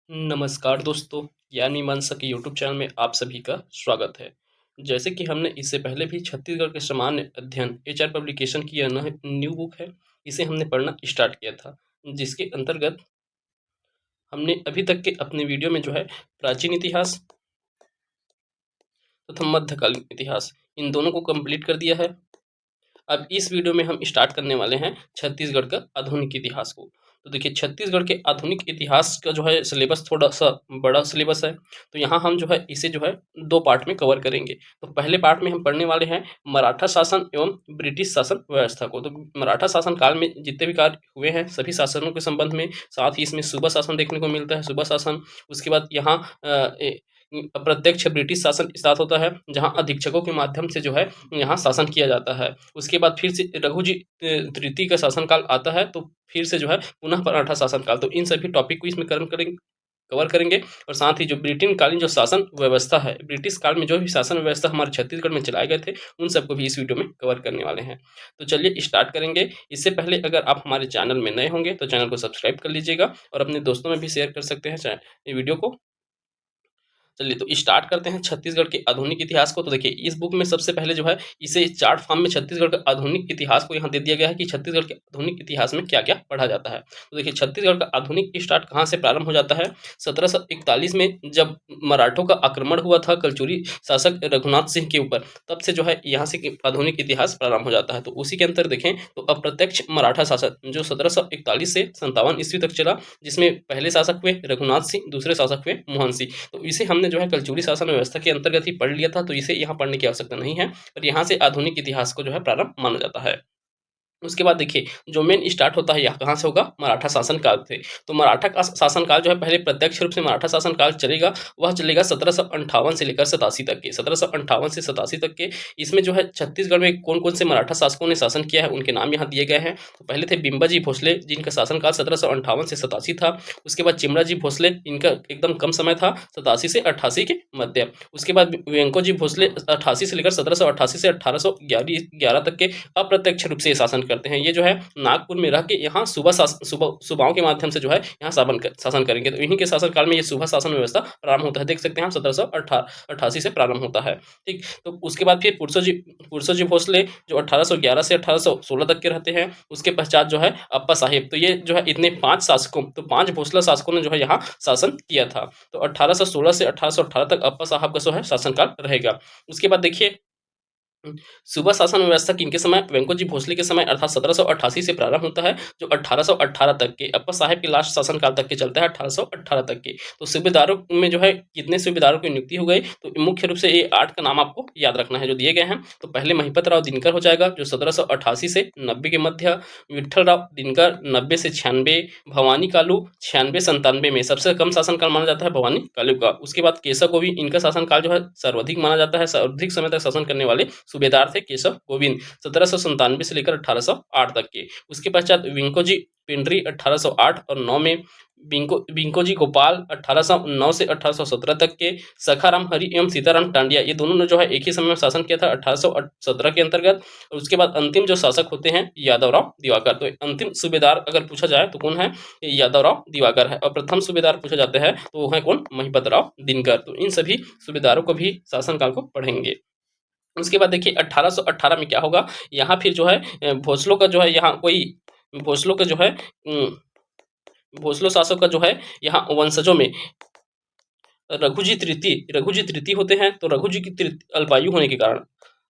नमस्कार दोस्तों, यानी मीमांसा के यूट्यूब चैनल में आप सभी का स्वागत है। जैसे कि हमने इससे पहले भी छत्तीसगढ़ के सामान्य अध्ययन एचआर पब्लिकेशन की यह न्यू बुक है, इसे हमने पढ़ना स्टार्ट किया था, जिसके अंतर्गत हमने अभी तक के अपने वीडियो में जो है प्राचीन इतिहास तथा मध्यकालीन इतिहास इन दोनों को कंप्लीट कर दिया है। अब इस वीडियो में हम स्टार्ट करने वाले हैं छत्तीसगढ़ का आधुनिक इतिहास को। तो देखिए, छत्तीसगढ़ के आधुनिक इतिहास का जो है सिलेबस थोड़ा सा बड़ा सिलेबस है, तो यहाँ हम जो है इसे जो है दो पार्ट में कवर करेंगे। तो पहले पार्ट में हम पढ़ने वाले हैं मराठा शासन एवं ब्रिटिश शासन व्यवस्था को। तो मराठा शासन काल में जितने भी कार्य हुए हैं सभी शासनों के संबंध में, साथ ही इसमें सूबा शासन देखने को मिलता है, सूबा शासन। उसके बाद यहाँ अप्रत्यक्ष ब्रिटिश शासन स्टार्ट होता है, जहाँ अधीक्षकों के माध्यम से जो है यहाँ शासन किया जाता है। उसके बाद फिर से रघुजी तृतीय का शासनकाल आता है, तो फिर से जो है पुनः मराठा शासनकाल। तो इन सभी टॉपिक को इसमें कवर करेंगे। और साथ ही जो ब्रिटेन कालीन जो शासन व्यवस्था है, ब्रिटिश काल में जो भी शासन व्यवस्था हमारे छत्तीसगढ़ में चलाए गए थे, उन सबको भी इस वीडियो में कवर करने वाले हैं। तो चलिए स्टार्ट करेंगे। इससे पहले अगर आप हमारे चैनल में नए होंगे तो चैनल को सब्सक्राइब कर लीजिएगा और अपने दोस्तों में भी शेयर कर सकते हैं ये वीडियो को। चलिए तो स्टार्ट करते हैं छत्तीसगढ़ के आधुनिक इतिहास को। तो देखिए, इस बुक में सबसे पहले जो है इसे चार्ट फॉर्म में छत्तीसगढ़ का आधुनिक इतिहास को यहाँ दे दिया गया है कि छत्तीसगढ़ के आधुनिक इतिहास में क्या क्या पढ़ा जाता है। तो देखिए, छत्तीसगढ़ का आधुनिक स्टार्ट कहाँ से प्रारंभ हो जाता है? 1741 में जब मराठों का आक्रमण हुआ था कलचुरी शासक रघुनाथ सिंह के ऊपर, तब से जो है यहाँ से आधुनिक इतिहास प्रारंभ हो जाता है। तो उसी के अंतर देखें तो अप्रत्यक्ष मराठा शासक जो 1741 से 57 ईस्वी तक चला, जिसमें पहले शासक हुए रघुनाथ सिंह, दूसरे शासक हुए मोहन सिंह। तो इसे हमने जो है कलचुरी शासन व्यवस्था के अंतर्गत ही पढ़ लिया था, तो इसे यहाँ पढ़ने की आवश्यकता नहीं है। और यहाँ से आधुनिक इतिहास को जो है प्रारंभ माना जाता है। उसके बाद देखिए, जो मेन स्टार्ट होता है यहाँ कहाँ से होगा? मराठा शासन काल से। तो मराठा का शासन काल जो है पहले प्रत्यक्ष रूप से मराठा शासन काल चलेगा, वह चलेगा 1758 से लेकर 87 तक के, 1758 से 87 तक के। इसमें जो है छत्तीसगढ़ में कौन कौन से मराठा शासकों ने शासन किया है उनके नाम यहाँ दिए गए हैं। तो पहले थे बिम्बाजी भोसले, जिनका शासनकाल 1758 से 87 था। उसके बाद चिमराजी भोसले, इनका एकदम कम समय था, 87 से 88 के मध्य। उसके बाद वेंकोजी भोसले 88 से लेकर 1788 से 1811 तक के अप्रत्यक्ष रूप से शासन करते हैं। ये जो है नागपुर में रह के यहाँ सूबाओं के माध्यम से जो है यहाँ शासन करेंगे। तो इन्हीं के शासन काल में ये सूबा शासन व्यवस्था प्रारंभ होता है। देख सकते हैं हम 1788 से प्रारंभ होता है। ठीक, तो उसके बाद फिर पुरसोजी भोसले जो 1811 से 1816 तक के रहते हैं। उसके पश्चात जो है अप्पा साहेब। तो ये जो है इतने 5 शासकों, तो 5 भोसला शासकों ने जो है यहाँ शासन किया था। तो 1816 से 1818 तक अप्पा साहब का जो है शासनकाल रहेगा। उसके बाद देखिए, सूबा शासन व्यवस्था किनके समय? वेंकोजी भोसले के समय, अर्थात 1788 से प्रारंभ होता है, जो 1818 तक के अप्पा साहेब के लास्ट शासनकाल तक के चलता है, 1818 तक के। तो सूबेदारों में जो है कितने सूबेदारों की नियुक्ति हो गई? तो मुख्य रूप से ये 8 का नाम आपको याद रखना है जो दिए गए हैं। तो पहले महिपत राव दिनकर हो जाएगा, जो 1788 से 90 के मध्य। विठल राव दिनकर 90 से 96। भवानी कालू 96 97 में। सबसे कम शासनकाल माना जाता है भवानी कालू का। उसके बाद केशव गोविंद, इनका शासनकाल जो है सर्वाधिक माना जाता है। सर्वाधिक समय तक शासन करने वाले सूबेदार थे केशव गोविंद, 1797 से लेकर 1808 तक के। उसके पश्चात विंकोजी पिंडरी 1808 और 9 में। विंकोजी गोपाल 1809 से 1817 तक के। सखाराम हरि एवं सीताराम टांडिया, ये दोनों ने जो है एक ही समय में शासन किया था 1817 के अंतर्गत। और उसके बाद अंतिम जो शासक होते हैं यादवराव दिवाकर। तो अंतिम सूबेदार अगर पूछा जाए तो कौन है? यादवराव दिवाकर है। और प्रथम सूबेदार पूछा जाता है तो वो है कौन? महिपत राव दिनकर। तो इन सभी सूबेदारों को भी शासनकाल को पढ़ेंगे। उसके बाद देखिए 1818 में क्या होगा? यहाँ फिर जो है भोसलों का जो है यहाँ कोई भोसलों का जो है भोसलो शासक का जो है यहाँ वंशजों में रघुजी तृतीय होते हैं। तो रघुजी की अल्पायु होने के कारण,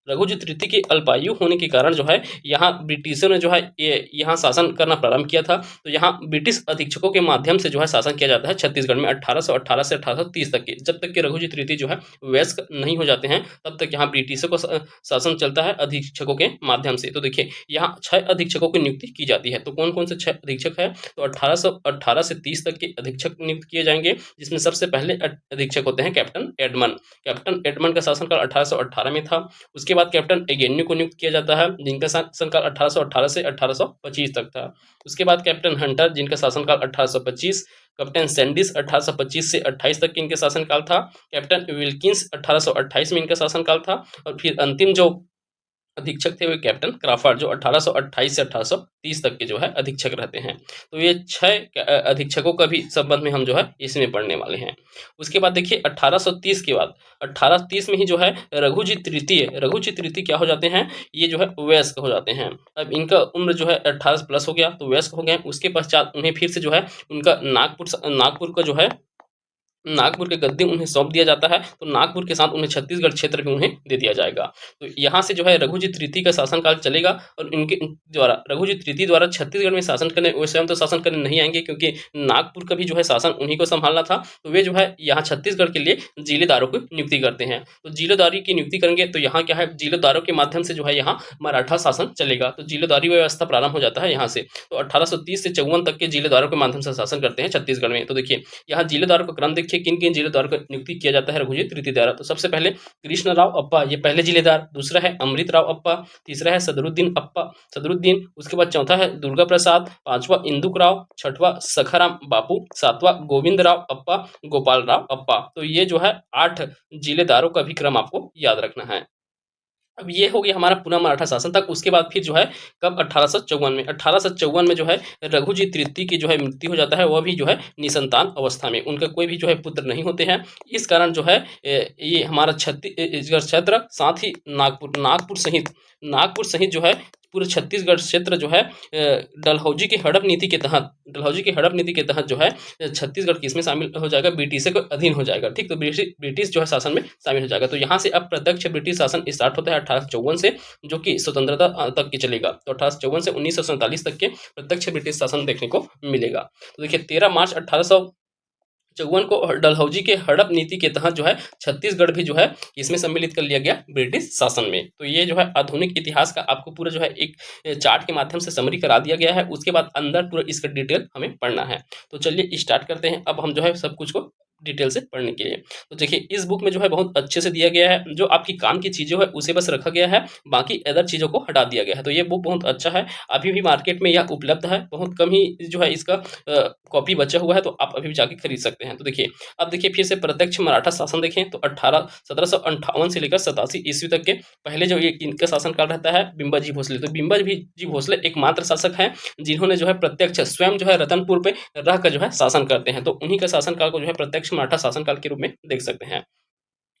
रघुजी तृतीय की अल्पायु होने के कारण जो है यहाँ ब्रिटिशों ने जो है यहाँ शासन करना प्रारंभ किया था। तो यहाँ ब्रिटिश अधीक्षकों के माध्यम से जो है शासन किया जाता है छत्तीसगढ़ में 1818 से 1830 तक के। जब तक कि रघुजी तृतीय जो है वयस्क नहीं हो जाते हैं, तब तक यहाँ ब्रिटिशों का शासन चलता है अधीक्षकों के माध्यम से। तो देखिए, यहाँ 6 अधीक्षकों की नियुक्ति की जाती है। तो कौन कौन से 6 अधीक्षक है? तो 1818 से 30 तक के अधीक्षक नियुक्त किए जाएंगे, जिसमें सबसे पहले अधीक्षक होते हैं कैप्टन एडमन। कैप्टन एडमन का शासनकाल 1818 में था। उसके बाद कैप्टन एगेन्यू को नियुक्त किया जाता है, जिनका शासनकाल 1818 से 1825 तक था। उसके बाद कैप्टन हंटर, जिनका शासनकाल 1825। कैप्टन सैंडिस 1825 से 28 तक इनके शासनकाल था। कैप्टन विल्किंस 1828 में इनका शासनकाल था। और फिर अंतिम जो अधीक्षक थे वो कैप्टन क्राफर्ड, जो 1828 से 1830 तक के जो है अधीक्षक रहते हैं। तो ये 6 अधीक्षकों का भी संबंध में हम जो है इसमें पढ़ने वाले हैं। उसके बाद देखिए 1830 के बाद 1830 में ही जो है रघुजी तृतीय क्या हो जाते हैं, ये जो है वयस्क हो जाते हैं। अब इनका उम्र जो है 18 प्लस हो गया, तो वयस्क हो गए। उसके पश्चात उन्हें फिर से जो है उनका नागपुर का जो है नागपुर के गद्दी उन्हें सौंप दिया जाता है, तो नागपुर के साथ उन्हें छत्तीसगढ़ क्षेत्र भी उन्हें दे दिया जाएगा। तो यहाँ से जो है रघुजी तृतीय का शासनकाल चलेगा और इनके द्वारा रघुजी तृतीय द्वारा छत्तीसगढ़ में शासन करने, वो स्वयं तो शासन करने नहीं आएंगे क्योंकि नागपुर का भी जो है शासन उन्हीं को संभालना था। तो वे जो है यहाँ छत्तीसगढ़ के लिए जिलेदारों की नियुक्ति करते हैं। तो जिलेदारी की नियुक्ति करेंगे तो यहाँ क्या है, जिलेदारों के माध्यम से जो है यहाँ मराठा शासन चलेगा। तो जिलेदारी व्यवस्था प्रारंभ हो जाता है यहाँ से। तो 1830 से 54 तक के जिलेदारों के माध्यम से शासन करते हैं छत्तीसगढ़ में। तो देखिए यहाँ जिलेदारों का क्रम देखिए, किन किन जिलेदारों का नियुक्ति किया जाता है रघुजी तृतीय द्वारा। तो सबसे पहले कृष्णराव अप्पा, ये पहले जिलेदार। दूसरा है अमृतराव अप्पा। तीसरा है सदरुद्दीन। उसके बाद चौथा है दुर्गा प्रसाद। पांचवा इंदुक राव। छठवा सखाराम बापू। सातवां गोविंद राव अप्पा। गोपाल राव अप्पा। तो ये जो है 8 जिलेदारों का भी क्रम आपको याद रखना है। अब ये हो गया हमारा पूरा मराठा शासन तक। उसके बाद फिर जो है कब 1854 में जो है रघुजी तृतीय की जो है मृत्यु हो जाता है, वह भी जो है निसंतान अवस्था में, उनका कोई भी जो है पुत्र नहीं होते हैं। इस कारण जो है ये हमारा छत्तीसगढ़ क्षेत्र, साथ ही नागपुर सहित जो है पूरे छत्तीसगढ़ क्षेत्र जो है डलहौजी की हड़प नीति के तहत जो है छत्तीसगढ़ किसमें शामिल हो जाएगा, ब्रिटिश के अधीन हो जाएगा। ठीक, तो ब्रिटिश जो है शासन में शामिल हो जाएगा। तो यहाँ से अब प्रत्यक्ष ब्रिटिश शासन स्टार्ट होता है 1854 से, जो कि स्वतंत्रता तक की चलेगा। तो 1854 से 1947 तक के प्रत्यक्ष ब्रिटिश शासन देखने को मिलेगा। तो देखिए 13 मार्च 1854 को डलहौजी के हड़प नीति के तहत जो है छत्तीसगढ़ भी जो है इसमें सम्मिलित कर लिया गया ब्रिटिश शासन में। तो ये जो है आधुनिक इतिहास का आपको पूरा जो है एक चार्ट के माध्यम से समरी करा दिया गया है। उसके बाद अंदर पूरा इसका डिटेल हमें पढ़ना है। तो चलिए स्टार्ट करते हैं अब हम जो है सब कुछ को डिटेल से पढ़ने के लिए। तो देखिए इस बुक में जो है बहुत अच्छे से दिया गया है, जो आपकी काम की चीज़ें है उसे बस रखा गया है, बाकी अदर चीज़ों को हटा दिया गया है। तो ये बुक बहुत अच्छा है, अभी भी मार्केट में यह उपलब्ध है, बहुत कम ही जो है इसका कॉपी बचा हुआ है, तो आप अभी भी जाके खरीद सकते हैं। तो देखिए अब देखिए फिर से प्रत्यक्ष मराठा शासन देखें तो 1758 से लेकर 87 ईस्वी तक के पहले जो ये इनका शासनकाल रहता है बिंबाजी भोसले। तो बिंबाजी जी भोसले एकमात्र शासक हैं जिन्होंने जो है प्रत्यक्ष स्वयं जो है रतनपुर पे रहकर जो है शासन करते हैं। तो उन्हीं का शासनकाल को जो है प्रत्यक्ष मराठा शासनकाल के रूप में देख सकते हैं।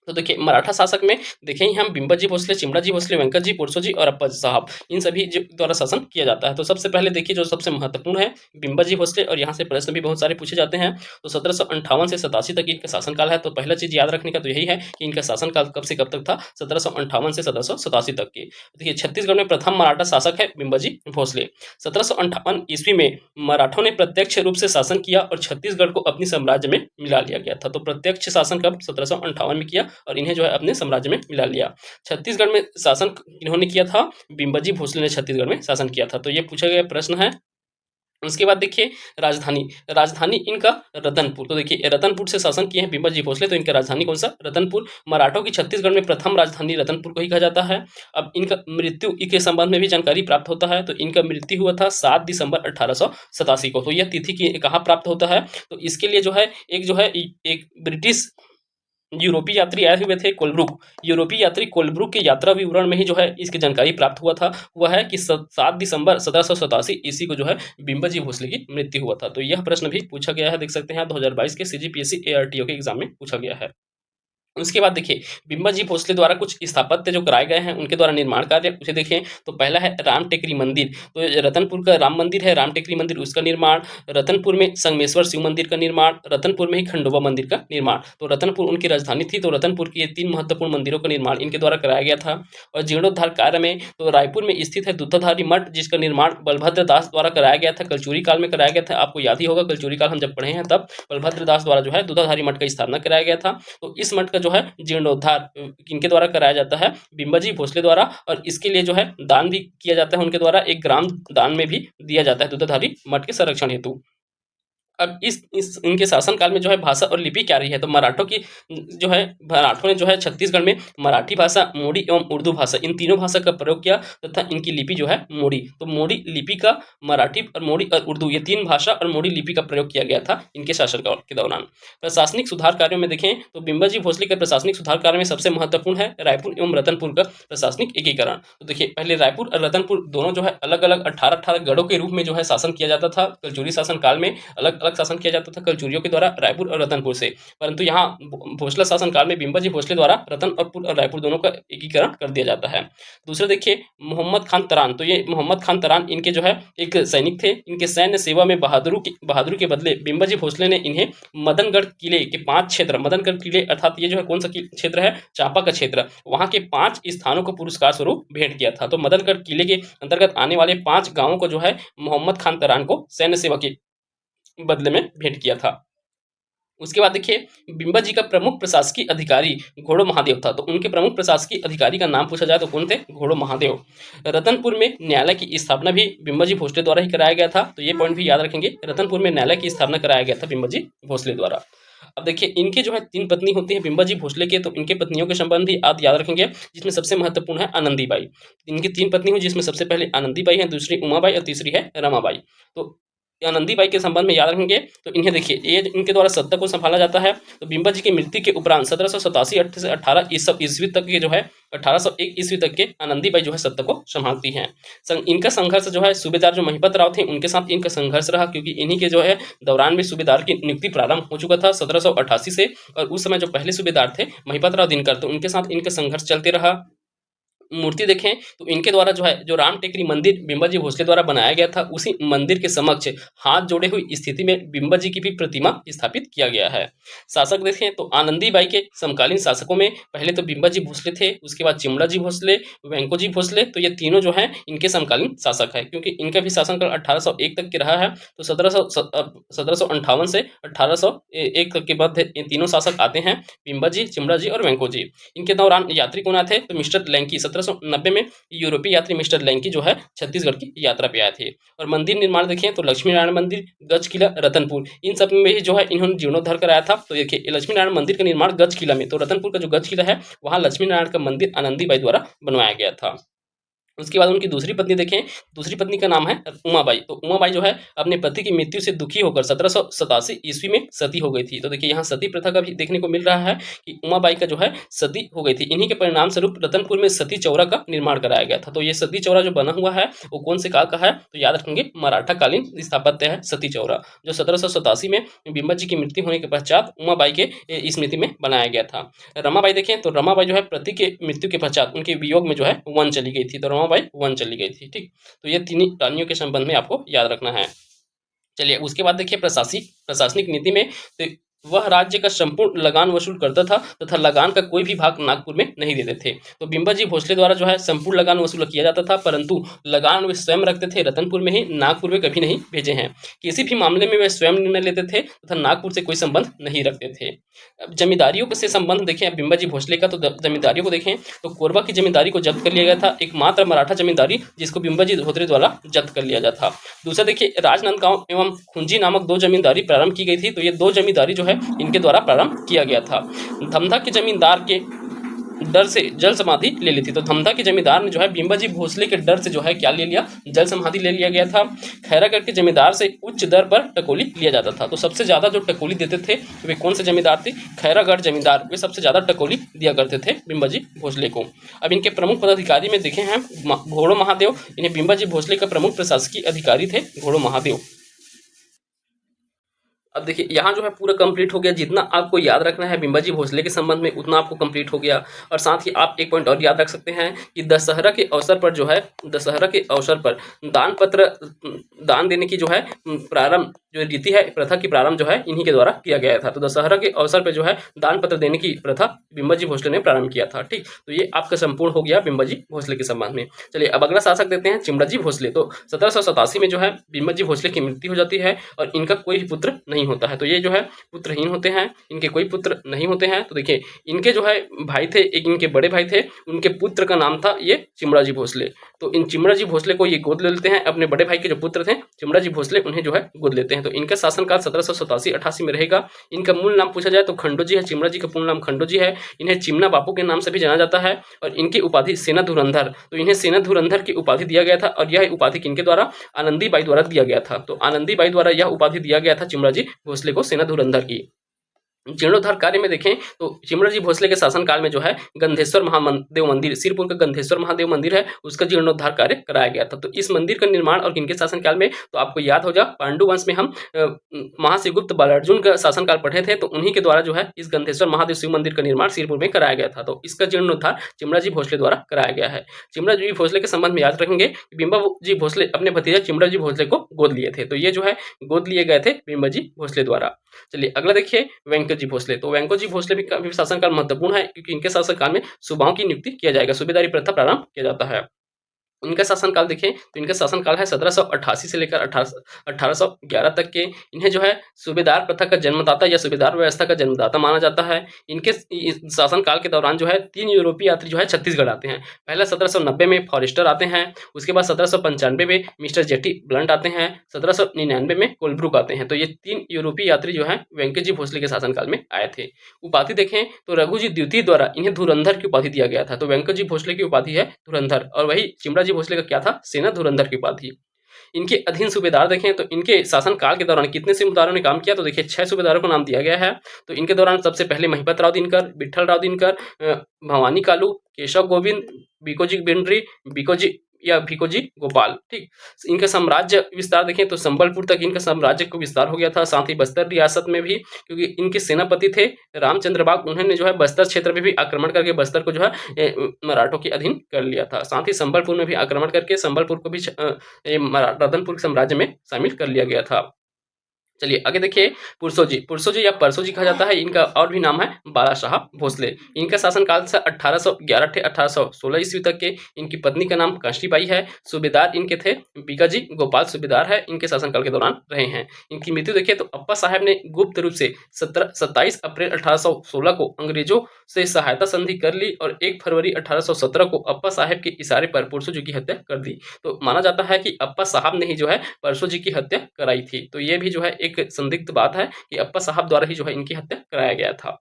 तो देखिए मराठा शासक में देखें हम बिंबाजी भोसले, चिमराजी भोसले, वेंकट जी, पुरसो जी और अप्पा साहब, इन सभी द्वारा शासन किया जाता है। तो सबसे पहले देखिए जो सबसे महत्वपूर्ण है बिंबाजी भोसले, और यहाँ से प्रश्न भी बहुत सारे पूछे जाते हैं। तो 1758 से 87 तक इनका शासनकाल है। तो पहला चीज याद रखने का तो यही है कि इनका शासनकाल कब से कब तक था, 1758 से 1787 तक की। देखिए छत्तीसगढ़ में प्रथम मराठा शासक है बिंबाजी भोसले। 1758 ईस्वी में मराठों ने प्रत्यक्ष रूप से शासन किया और छत्तीसगढ़ को अपनी साम्राज्य में मिला लिया गया था। तो प्रत्यक्ष शासन कब 1758 में किया और इन्हें जो है अपने साम्राज्य में मिला लिया। छत्तीसगढ़ में शासन इन्होंने किया था, बिंबाजी भोसले ने छत्तीसगढ़ में शासन किया था। तो ये पूछा गया प्रश्न है। उसके बाद देखिए राजधानी इनका रतनपुर। तो देखिए रतनपुर से शासन किए हैं बिंबाजी भोसले, तो इनका राजधानी कौन सा, रतनपुर। मराठों की छत्तीसगढ़ में प्रथम राजधानी रतनपुर को ही कहा जाता है। अब इनका मृत्यु के संबंध में भी जानकारी प्राप्त होता है। तो इनका मृत्यु हुआ था 7 दिसंबर 1887 को। तो यह तिथि की कहाँ प्राप्त होता है, तो इसके लिए जो है एक ब्रिटिश यूरोपीय यात्री आए हुए थे यूरोपीय यात्री कोलब्रुक के यात्रा विवरण में ही जो है इसकी जानकारी प्राप्त हुआ था। वह है कि 7 दिसंबर 1787 ईस्वी को जो है बिंबाजी भोसले की मृत्यु हुआ था। तो यह प्रश्न भी पूछा गया है, देख सकते हैं 2022 के CGPSC ARTO के एग्जाम में पूछा गया है। उसके बाद देखिए बिंबाजी भोसले द्वारा कुछ स्थापत्य जो कराए गए हैं, उनके द्वारा निर्माण कार्य उसे देखें। तो पहला है राम टेकरी मंदिर। तो रतनपुर का राम मंदिर है, राम टेकरी मंदिर, उसका निर्माण। रतनपुर में संगमेश्वर शिव मंदिर का निर्माण। रतनपुर में ही खंडोबा मंदिर का निर्माण। तो रतनपुर उनकी राजधानी थी, तो रतनपुर के 3 महत्वपूर्ण मंदिरों का निर्माण इनके द्वारा कराया गया था। और जीर्णोद्धार कार्य में तो रायपुर में स्थित है दूधाधारी मठ, जिसका निर्माण बलभद्र दास द्वारा कराया गया था, कलचुरी काल में कराया गया था। आपको याद ही होगा कलचुरी काल हम जब पढ़े हैं तब बलभद्र दास द्वारा जो है दूधाधारी मठ का स्थापना कराया गया था। तो इस मठ का जो है जीर्णोद्धार किनके द्वारा कराया जाता है, बिंबाजी भोसले द्वारा। और इसके लिए जो है दान भी किया जाता है उनके द्वारा, 1 ग्राम दान में भी दिया जाता है दूधाधारी मठ के संरक्षण हेतु। अब इस इनके शासनकाल में जो है भाषा और लिपि क्या रही है, तो मराठों ने जो है छत्तीसगढ़ में मराठी भाषा, मोडी एवं उर्दू भाषा, इन तीनों भाषा का प्रयोग किया तथा इनकी लिपि जो है मोडी, तो मोडी लिपि का मराठी और मोडी और उर्दू, ये तीन भाषा और मोडी लिपि का प्रयोग किया गया था इनके शासनकाल के दौरान। प्रशासनिक सुधार कार्यों में देखें तो बिम्बाजी भोसले के प्रशासनिक सुधार कार्य में सबसे महत्वपूर्ण है रायपुर एवं रतनपुर का प्रशासनिक एकीकरण। तो देखिए पहले रायपुर और रतनपुर दोनों जो है अलग अलग 18-18 गढ़ों के रूप में जो है शासन किया जाता था। कलचुरी शासन काल में अलग अलग शासन किया जाता था कलचुरियों के द्वारा रायपुर और रतनपुर से, परंतु यहाँ भोसला शासन काल में बिम्बाजी भोसले द्वारा रतनपुर और रायपुर दोनों का एकीकरण कर दिया जाता है। दूसरा देखिए मोहम्मद खान तरान, तो ये मोहम्मद खान तरान इनके जो है एक सैनिक थे। इनके सैन्य सेवा में बहादुरी के बदले बिम्बाजी भोसले ने इन्हें मदनगढ़ किले के 5 क्षेत्र, मदनगढ़ किले अर्थात ये जो है कौन सा क्षेत्र है, चांपा का क्षेत्र, वहां के 5 स्थानों को पुरस्कार स्वरूप भेंट किया था। तो मदनगढ़ किले के अंतर्गत आने वाले 5 गांवों को जो है मोहम्मद खान तरान को सैन्य सेवा के बदले में भेंट किया था। उसके बाद देखिए बिम्बाजी का प्रमुख प्रशासकीय अधिकारी घोड़ो महादेव था। तो उनके प्रमुख प्रशासकीय अधिकारी का नाम पूछा जाए तो कौन थे, घोड़ो महादेव। रतनपुर में न्यायालय की स्थापना भी बिम्बाजी भोसले द्वारा ही कराया गया था, तो ये पॉइंट भी याद रखेंगे, रतनपुर में न्यायालय की स्थापना कराया गया था बिम्बाजी भोसले द्वारा। अब देखिए इनके जो है 3 पत्नी होती है बिम्बाजी भोसले के, तो इनके पत्नियों के संबंध भी आप याद रखेंगे, जिसमें सबसे महत्वपूर्ण है आनंदीबाई। इनकी 3 पत्नी हुई जिसमें सबसे पहले आनंदीबाई है, दूसरी उमाबाई और तीसरी है रमाबाई। तो आनंदीबाई के संबंध में याद रखेंगे तो इन्हें देखिए ये इनके द्वारा सत्ता को संभाला जाता है। तो बिम्बाजी की मृत्यु के उपरांत 1787 से 18 ईस्वी तक के जो है 1801 ईस्वी तक के आनंदीबाई जो है सत्ता को संभालती हैं। इनका संघर्ष जो है सूबेदार जो महिपत राव थे उनके साथ इनका संघर्ष रहा, क्योंकि इन्हीं के जो है दौरान में सूबेदार की नियुक्ति प्रारंभ हो चुका था 1788 से, और उस समय जो पहले सूबेदार थे महिपत राव दिनकर, तो उनके साथ इनका संघर्ष चलते रहा। मूर्ति देखें तो इनके द्वारा जो है जो राम टेकरी मंदिर बिम्बाजी भोसले द्वारा बनाया गया था, उसी मंदिर के समक्ष हाथ जोड़े हुई स्थिति में बिम्बाजी की भी प्रतिमा स्थापित किया गया है। शासक देखें तो आनंदीबाई के समकालीन शासकों में पहले तो बिम्बाजी भोसले थे, उसके बाद चिमड़ाजी भोसले, वेंकोजी भोसले, तो ये तीनों जो है इनके समकालीन शासक है, क्योंकि इनका भी शासनकाल 1801 तक के रहा है। तो 1758 से 1801 तक के बाद ये तीनों शासक आते हैं, बिम्बाजी, चिमड़ाजी और वेंकोजी। इनके दौरान यात्री कौन आए थे, तो मिस्टर लैंकी 1790 में यूरोपीय यात्री मिस्टर लैंकी जो है छत्तीसगढ़ की यात्रा पे आए थे। और मंदिर निर्माण देखें तो लक्ष्मी नारायण मंदिर, गज किला, रतनपुर, इन सब में ही जो है इन्होंने जीर्णोद्धार कराया था। तो देखिए लक्ष्मी नारायण मंदिर का निर्माण गज किला में, तो रतनपुर का जो गज किला है वहां लक्ष्मी नारायण का मंदिर आनंदीबाई द्वारा बनवाया गया था। उसके बाद उनकी दूसरी पत्नी देखें, दूसरी पत्नी का नाम है उमाबाई। तो उमाबाई जो है अपने पति की मृत्यु से दुखी होकर 1787 ईस्वी में सती हो गई थी। तो देखिए यहाँ सती प्रथा का भी देखने को मिल रहा है कि उमाबाई का जो है सती हो गई थी। इन्हीं के परिणाम स्वरूप रतनपुर में सती चौरा का निर्माण कराया गया था। तो ये सती चौरा जो बना हुआ है वो कौन से काल का है, तो याद रखेंगे मराठा कालीन स्थापत्य है सती चौरा, जो 1787 में बिम्बाजी की मृत्यु होने के पश्चात उमाबाई के स्मृति में बनाया गया था। रमाबाई देखें तो रमाबाई जो है पति के मृत्यु के पश्चात उनके वियोग में जो है वन चली गई थी, तो रमाबाई वन चली गई थी। ठीक, तो ये 3 रानियों के संबंध में आपको याद रखना है। चलिए उसके बाद देखिए प्रशासनिक नीति में, तो वह राज्य का संपूर्ण लगान वसूल करता था तथा लगान का कोई भी भाग नागपुर में नहीं देते थे। तो बिम्बाजी भोसले द्वारा जो है संपूर्ण लगान वसूल किया जाता था, परंतु लगान वे स्वयं रखते थे रतनपुर में ही, नागपुर में कभी नहीं भेजे हैं। किसी भी मामले में वे स्वयं निर्णय लेते थे तथा नागपुर से कोई संबंध नहीं रखते थे। जमींदारियों से संबंध देखें बिम्बाजी भोसले का, तो जमींदारियों को देखें तो कोरबा की जमींदारी को जब्त कर लिया गया था, एकमात्र मराठा जमींदारी जिसको बिम्बाजी भोसले द्वारा जब्त कर लिया जाता था। दूसरा देखिए राजनांदगांव एवं खुंजी नामक 2 जमींदारी प्रारंभ की गई थी। तो ये 2 जमींदारी जो है इनके द्वारा प्रारंभ किया गया था। धमधा के जमींदार के डर से जल समाधि ले ली थी। तो धमधा के जमींदार ने जो है बिम्बाजी भोसले के डर से जो है क्या ले लिया, जल समाधि ले लिया गया था। खैरागढ़ के जमींदार से उच्च दर पर टकोली लिया जाता था। तो सबसे ज्यादा जो टकोली देते थे वे कौन से जमींदार थे, खैरागढ़ जमींदार, वे सबसे ज्यादा टकोली दिया करते थे बिम्बाजी भोसले को। अब इनके प्रमुख पदाधिकारी में देखे हैं घोड़ो महादेव, इन्हें बिम्बाजी भोसले का प्रमुख प्रशासकीय अधिकारी थे घोड़ो महादेव। अब देखिए यहाँ जो है पूरा कंप्लीट हो गया, जितना आपको याद रखना है बिम्बाजी भोसले के संबंध में उतना आपको कंप्लीट हो गया। और साथ ही आप एक पॉइंट और याद रख सकते हैं कि दशहरा के अवसर पर जो है, दशहरा के अवसर पर दान देने की जो है प्रारंभ जो रीति है, प्रथा की प्रारंभ जो है इन्हीं के द्वारा किया गया था। तो दशहरा के अवसर पर जो है दान पत्र देने की प्रथा बिम्बाजी भोसले ने प्रारंभ किया था। ठीक, तो ये आपका संपूर्ण हो गया बिम्बाजी भोसले के संबंध में। चलिए अब अगला शासक देते हैं चिमड़ाजी भोसले। तो 1787 में जो है बिम्बाजी भोसले की मृत्यु हो जाती है और इनका कोई भी पुत्र नहीं होता है। तो ये जो है पुत्रहीन होते हैं, इनके कोई पुत्र नहीं होते हैं। तो देखिए इनके जो है भाई थे, एक इनके बड़े भाई थे, उनके पुत्र का नाम था ये चिमड़ाजी भोसले। तो इन चिमराजी भोसले को ये गोद ले लेते हैं, अपने बड़े भाई के जो पुत्र थे चिमराजी भोसले उन्हें जो है गोद लेते हैं। तो इनका शासनकाल 1787-88 में रहेगा। इनका मूल नाम पूछा जाए तो खंडोजी है, चिमराजी का पूर्ण नाम खंडोजी है। इन्हें चिमना बापू के नाम से भी जाना जाता है और इनकी उपाधि सेना धुरंधर, तो इन्हें सेना धुरंधर की उपाधि दिया गया था और यह उपाधि किनके द्वारा, आनंदीबाई द्वारा दिया गया था। तो आनंदीबाई द्वारा यह उपाधि दिया गया था चिमराजी भोसले को सेना धुरंधर की। जीर्णोद्धार कार्य में देखें तो चिमराजी भोसले के शासनकाल में जो है गंधेश्वर महादेव मंदिर, सिरपुर का गंधेश्वर महादेव मंदिर है, उसका जीर्णोद्धार कार्य कराया गया था। तो इस मंदिर का निर्माण और किनके शासनकाल में, तो आपको याद हो जा पांडु वंश में हम महाशिवगुप्त बालार्जुन का शासनकाल पढ़े थे, तो उन्हीं के द्वारा जो है इस गंधेश्वर महादेव शिव मंदिर का निर्माण सिरपुर में कराया गया था। तो इसका जीर्णोद्धार चिमराजी भोसले द्वारा कराया गया है। चिमराजी भोसले के संबंध में याद रखेंगे, बिंबाजी भोसले अपने भतीजा चिमराजी भोसले को गोद लिए थे। तो ये जो है गोद लिए गए थे बिंबाजी भोसले द्वारा। चलिए अगला देखिए वेंकटजी भोसले। तो वेंकटजी भोसले भी शासनकाल महत्वपूर्ण है क्योंकि इनके शासनकाल में सूबाओं की नियुक्ति किया जाएगा, सूबेदारी प्रथा प्रारंभ किया जाता है। इनका शासनकाल देखें तो इनका शासनकाल है 1788 से लेकर 1811 तक के। इन्हें जो है सूबेदार प्रथा का जन्मदाता या सूबेदार व्यवस्था का जन्मदाता माना जाता है। इनके शासनकाल के दौरान जो है 3 यूरोपीय यात्री जो है छत्तीसगढ़ आते हैं। पहला 1790 में फॉरेस्टर आते हैं, उसके बाद 1795 में मिस्टर जेटी ब्लंट आते हैं, 1799 में कोलब्रुक आते हैं। तो ये 3 यूरोपीय यात्री जो है वेंकटजी भोसले के शासनकाल में आए थे। उपाधि देखें तो रघुजी द्वितीय द्वारा इन्हें धुरंधर की उपाधि दिया गया था। तो वेंकटजी भोसले की उपाधि है धुरंधर और वही चिमराजी भोसले का क्या था, सेना धुरंधर की उपाधि। इनके अधीन सूबेदार देखें तो इनके शासनकाल के दौरान कितने सूबेदारों ने काम किया, तो देखिए 6 सूबेदारों को नाम दिया गया है। तो इनके दौरान सबसे पहले महिपत राव दिनकर, विठल राव दिनकर, भवानी कालू, केशव गोविंद, बिकोजी बिंड्री, बिकोजी या भिकोजी गोपाल। ठीक, इनका साम्राज्य विस्तार देखें तो संबलपुर तक इनका साम्राज्य को विस्तार हो गया था, साथ ही बस्तर रियासत में भी, क्योंकि इनके सेनापति थे रामचंद्र बाग, उन्होंने जो है बस्तर क्षेत्र में भी आक्रमण करके बस्तर को जो है मराठों के अधीन कर लिया था। साथ ही संबलपुर में भी आक्रमण करके संबलपुर को भी रतनपुर साम्राज्य में शामिल कर लिया गया था। चलिए आगे देखिए पुरसोजी या परसोजी कहा जाता है। इनका और भी नाम है बाला साहब भोसले। इनका शासनकाल से 1811 से 1816 ईस्वी तक के। इनकी पत्नी का नाम काशीबाई है। सूबेदार इनके थे बिकाजी गोपाल सूबेदार है, इनके शासनकाल के दौरान रहे हैं। इनकी मृत्यु देखिए तो अप्पा साहब ने गुप्त रूप से 27 अप्रैल 1816 को अंग्रेजों से सहायता संधि कर ली और 1 फरवरी 1817 को अप्पा साहब के इशारे पर पुरसोजी की हत्या कर दी। तो माना जाता है कि अप्पा साहब ने ही जो है परसोजी की हत्या कराई थी। तो ये भी जो है एक संदिग्ध बात है कि अप्पा साहब द्वारा ही जो है इनकी हत्या कराया गया था।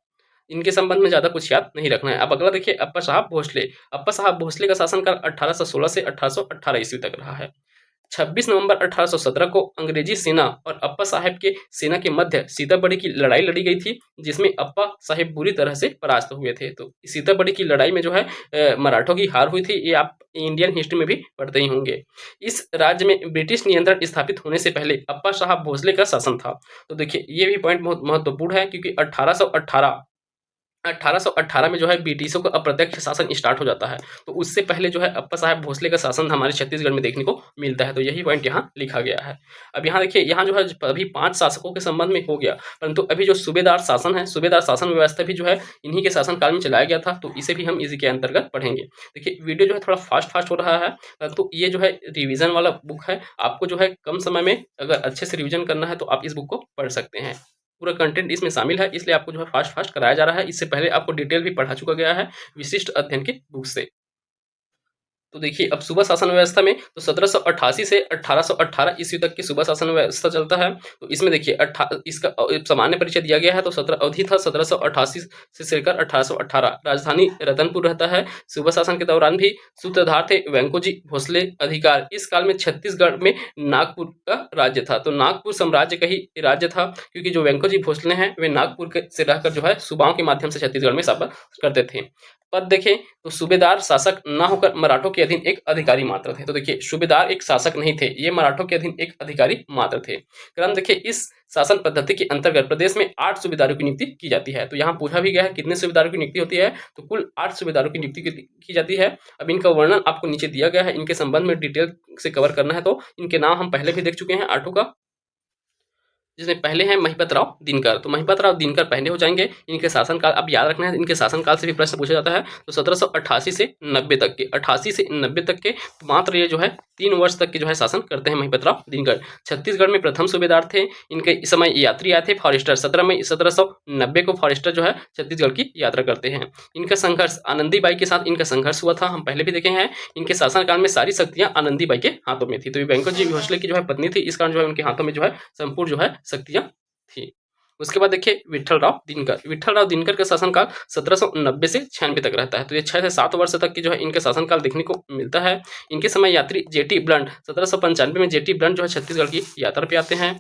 इनके संबंध में ज्यादा कुछ याद नहीं रखना है। अब अगला देखिए अप्पा साहब भोसले। अप्पा साहब भोसले का शासनकाल 1816 से 1818 ईस्वी तक रहा है। 26 नवंबर 1817 को अंग्रेजी सेना और अप्पा साहब के सेना के मध्य सीताबढ़ी की लड़ाई लड़ी गई थी, जिसमें अप्पा साहब बुरी तरह से परास्त हुए थे। तो सीताबढ़ी की लड़ाई में जो है मराठों की हार हुई थी, ये आप इंडियन हिस्ट्री में भी पढ़ते ही होंगे। इस राज्य में ब्रिटिश नियंत्रण स्थापित होने से पहले अप्पा साहब भोसले का शासन था। तो देखिए ये भी पॉइंट बहुत महत्वपूर्ण है क्योंकि 1818 में जो है ब्रिटिशों का अप्रत्यक्ष शासन स्टार्ट हो जाता है। तो उससे पहले जो है अप्पा साहब भोसले का शासन हमारे छत्तीसगढ़ में देखने को मिलता है। तो यही पॉइंट यहाँ लिखा गया है। अब यहाँ देखिए, यहाँ जो है अभी 5 शासकों के संबंध में हो गया, परंतु अभी जो सूबेदार शासन है, सूबेदार शासन व्यवस्था भी जो है इन्हीं के शासनकाल में चलाया गया था। तो इसे भी हम इसी के अंतर्गत पढ़ेंगे। देखिए वीडियो जो है थोड़ा फास्ट हो रहा है, परंतु ये जो है रिविजन वाला बुक है। आपको जो है कम समय में अगर अच्छे से रिविजन करना है तो आप इस बुक को पढ़ सकते हैं। पूरा कंटेंट इसमें शामिल है, इसलिए आपको जो है फास्ट कराया जा रहा है। इससे पहले आपको डिटेल भी पढ़ा चुका गया है विशिष्ट अध्ययन के बुक से। तो देखिए अब सूबा शासन व्यवस्था में तो 1788 से 1818 ईस्वी तक की सूबा शासन व्यवस्था चलता है। तो इसमें देखिए इसका सामान्य परिचय दिया गया है। तो 17 अवधि था 1788 से लेकर 1818। राजधानी रतनपुर रहता है। सूबा शासन के दौरान भी सूत्रधार थे वेंकोजी भोसले। अधिकार इस काल में छत्तीसगढ़ में नागपुर का राज्य था। तो नागपुर साम्राज्य का ही राज्य था, क्योंकि जो वेंकोजी भोसले हैं वे नागपुर से रहकर जो है सूबाओं के माध्यम से छत्तीसगढ़ में शासन करते थे। पद देखें तो सूबेदार शासक न होकर मराठों के अधीन एक अधिकारी मात्र थे। तो देखिए सूबेदार एक शासक नहीं थे, ये मराठों के अधीन एक अधिकारी मात्र थे। क्रम देखिए इस शासन पद्धति के अंतर्गत प्रदेश में 8 सूबेदारों की नियुक्ति की जाती है। तो यहाँ पूछा भी गया है कितने सूबेदारों की नियुक्ति होती है, तो कुल 8 सूबेदारों की नियुक्ति की जाती है। अब इनका वर्णन आपको नीचे दिया गया है, इनके संबंध में डिटेल से कवर करना है। तो इनके नाम हम पहले भी देख चुके हैं 8 का। जिसमें पहले हैं महिपत राव दिनकर। तो महिपत राव दिनकर पहले हो जाएंगे। इनके शासनकाल अब याद रखना है, इनके शासनकाल से भी प्रश्न पूछा जाता है। तो 1788 से 90 तक के, 88 से 90 तक के मात्र ये जो है 3 वर्ष तक के जो है शासन करते हैं महिपत राव दिनकर। छत्तीसगढ़ में प्रथम सूबेदार थे। इनके इस समय यात्री आए थे फॉरेस्टर। 17 मई 1790 को फॉरेस्टर जो है छत्तीसगढ़ की यात्रा करते हैं। इनका संघर्ष आनंदीबाई के साथ इनका संघर्ष हुआ था, हम पहले भी देखे हैं। इनके शासनकाल में सारी शक्तियां आनंदीबाई के हाथों में थी। तो ये वेंकट जी भोसले की जो है पत्नी थी, इस कारण जो है उनके हाथों में जो है संपूर्ण जो है शक्तियां थी। उसके बाद देखिए विठल राव दिनकर। विठल राव दिनकर का शासनकाल 1790 से 96 तक रहता है। तो ये 6 से 7 वर्ष तक की जो है इनका शासनकाल देखने को मिलता है। इनके समय यात्री जेटी ब्लंट 1795 में जेटी ब्लंट जो है छत्तीसगढ़ की यात्रा पे आते हैं।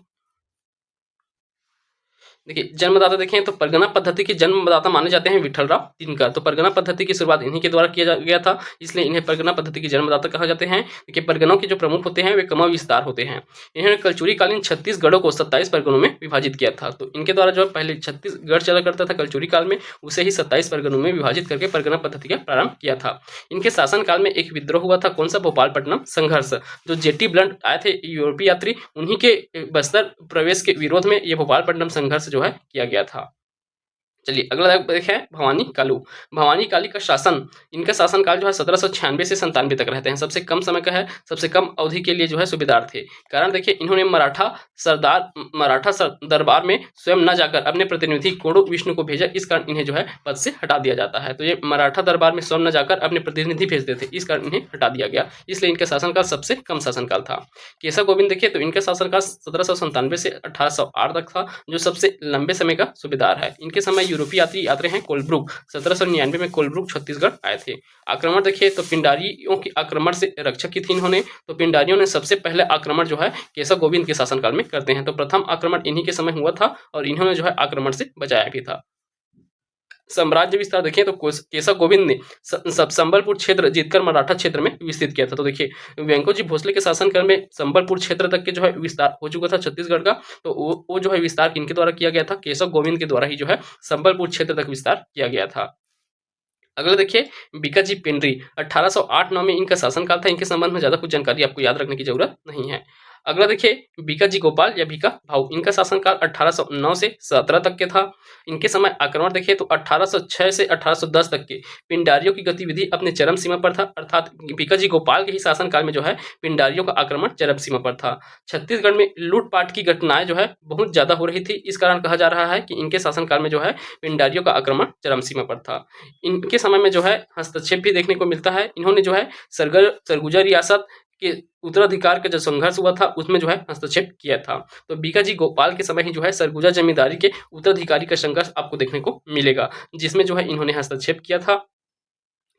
देखिए जन्मदाता देखें तो परगना पद्धति के जन्मदाता माने जाते हैं विठल राव दिनकर। तो परगना पद्धति की शुरुआत इन्हीं के द्वारा किया गया था, इसलिए इन्हें परगना पद्धति के जन्मदाता कहा जाते हैं। देखिए परगनों के जो प्रमुख होते हैं वे कमा विस्तार होते हैं। इन्होंने कलचुरी-कालीन छत्तीसगढ़ों को 27 परगनों में विभाजित किया था। तो इनके द्वारा जो पहले छत्तीसगढ़ चला करता था कलचुरी काल में, उसे ही 27 परगनों में विभाजित करके परगना पद्धति का प्रारंभ किया था। इनके शासनकाल में एक विद्रोह हुआ था, कौन सा? भोपालपट्टनम संघर्ष। जो जेटी ब्लंट आए थे यूरोपीय यात्री, उन्हीं के बस्तर प्रवेश के विरोध में ये भोपालपट्टनम संघर्ष जो है किया गया था। चलिए अगला देखें भवानी कालू। भवानी काली का शासन, इनका शासनकाल जो है 1796 से 97 तक रहते हैं। सबसे कम समय का है, सबसे कम अवधि के लिए जो है सूबेदार थे। कारण देखिए इन्होंने मराठा दरबार में स्वयं न जाकर अपने प्रतिनिधि कोडो विष्णु को भेजा, इस कारण इन्हें जो है पद से हटा दिया जाता है। तो ये मराठा दरबार में स्वयं न जाकर अपने प्रतिनिधि भेजते थे, इस कारण इन्हें हटा दिया गया, इसलिए इनका शासनकाल सबसे कम शासनकाल था। केशव गोविंद देखिए तो इनका शासनकाल 1797 से 1808 तक था, जो सबसे लंबे समय का सूबेदार है। इनके समय यूरोपीय यात्री आते हैं कोलब्रुक। 1799 में कोलब्रुक छत्तीसगढ़ आए थे। आक्रमण देखिए तो पिंडारियों की आक्रमण से रक्षक की थी इन्होंने। तो पिंडारियों ने सबसे पहले आक्रमण जो है केशव गोविंद के शासनकाल में करते हैं। तो प्रथम आक्रमण इन्हीं के समय हुआ था और इन्होंने जो है आक्रमण से बचाया भी था। साम्राज्य विस्तार देखिए तो केशव गोविंद ने संबलपुर क्षेत्र जीतकर मराठा क्षेत्र में विस्तृत किया था। तो देखिए वेंको जी भोसले के शासनकाल में संबलपुर क्षेत्र तक के जो है विस्तार हो चुका था छत्तीसगढ़ का। तो वो जो है विस्तार किनके द्वारा किया गया था? केशव गोविंद के द्वारा ही जो है संबलपुर क्षेत्र तक विस्तार किया गया था। अगला देखिए बीकाजी पेंड्री। 1808-9 में इनका शासनकाल था। इनके संबंध में ज्यादा कुछ जानकारी आपको याद रखने की जरूरत नहीं है। अगला देखिए बीकाजी गोपाल या बीका भाऊ। इनका शासनकाल 1809 से 17 तक के था। इनके समय आक्रमण देखिए तो 1806 से 1810 तक के पिंडारियों की गतिविधि अपने चरम सीमा पर था। अर्थात बीकाजी गोपाल के ही शासनकाल में जो है पिंडारियों का आक्रमण चरम सीमा पर था। छत्तीसगढ़ में लूटपाट की घटनाएं जो है बहुत ज्यादा हो रही थी, इस कारण कहा जा रहा है कि इनके शासनकाल में जो है पिंडारियों का आक्रमण चरम सीमा पर था। इनके समय में जो है हस्तक्षेप भी देखने को मिलता है। इन्होंने जो है सरगुजा रियासत के उत्तराधिकार का जो संघर्ष हुआ था उसमें जो है हस्तक्षेप किया था। तो बीकाजी गोपाल के समय ही जो है सरगुजा जमींदारी के उत्तराधिकारी का संघर्ष आपको देखने को मिलेगा, जिसमें जो है इन्होंने हस्तक्षेप किया था।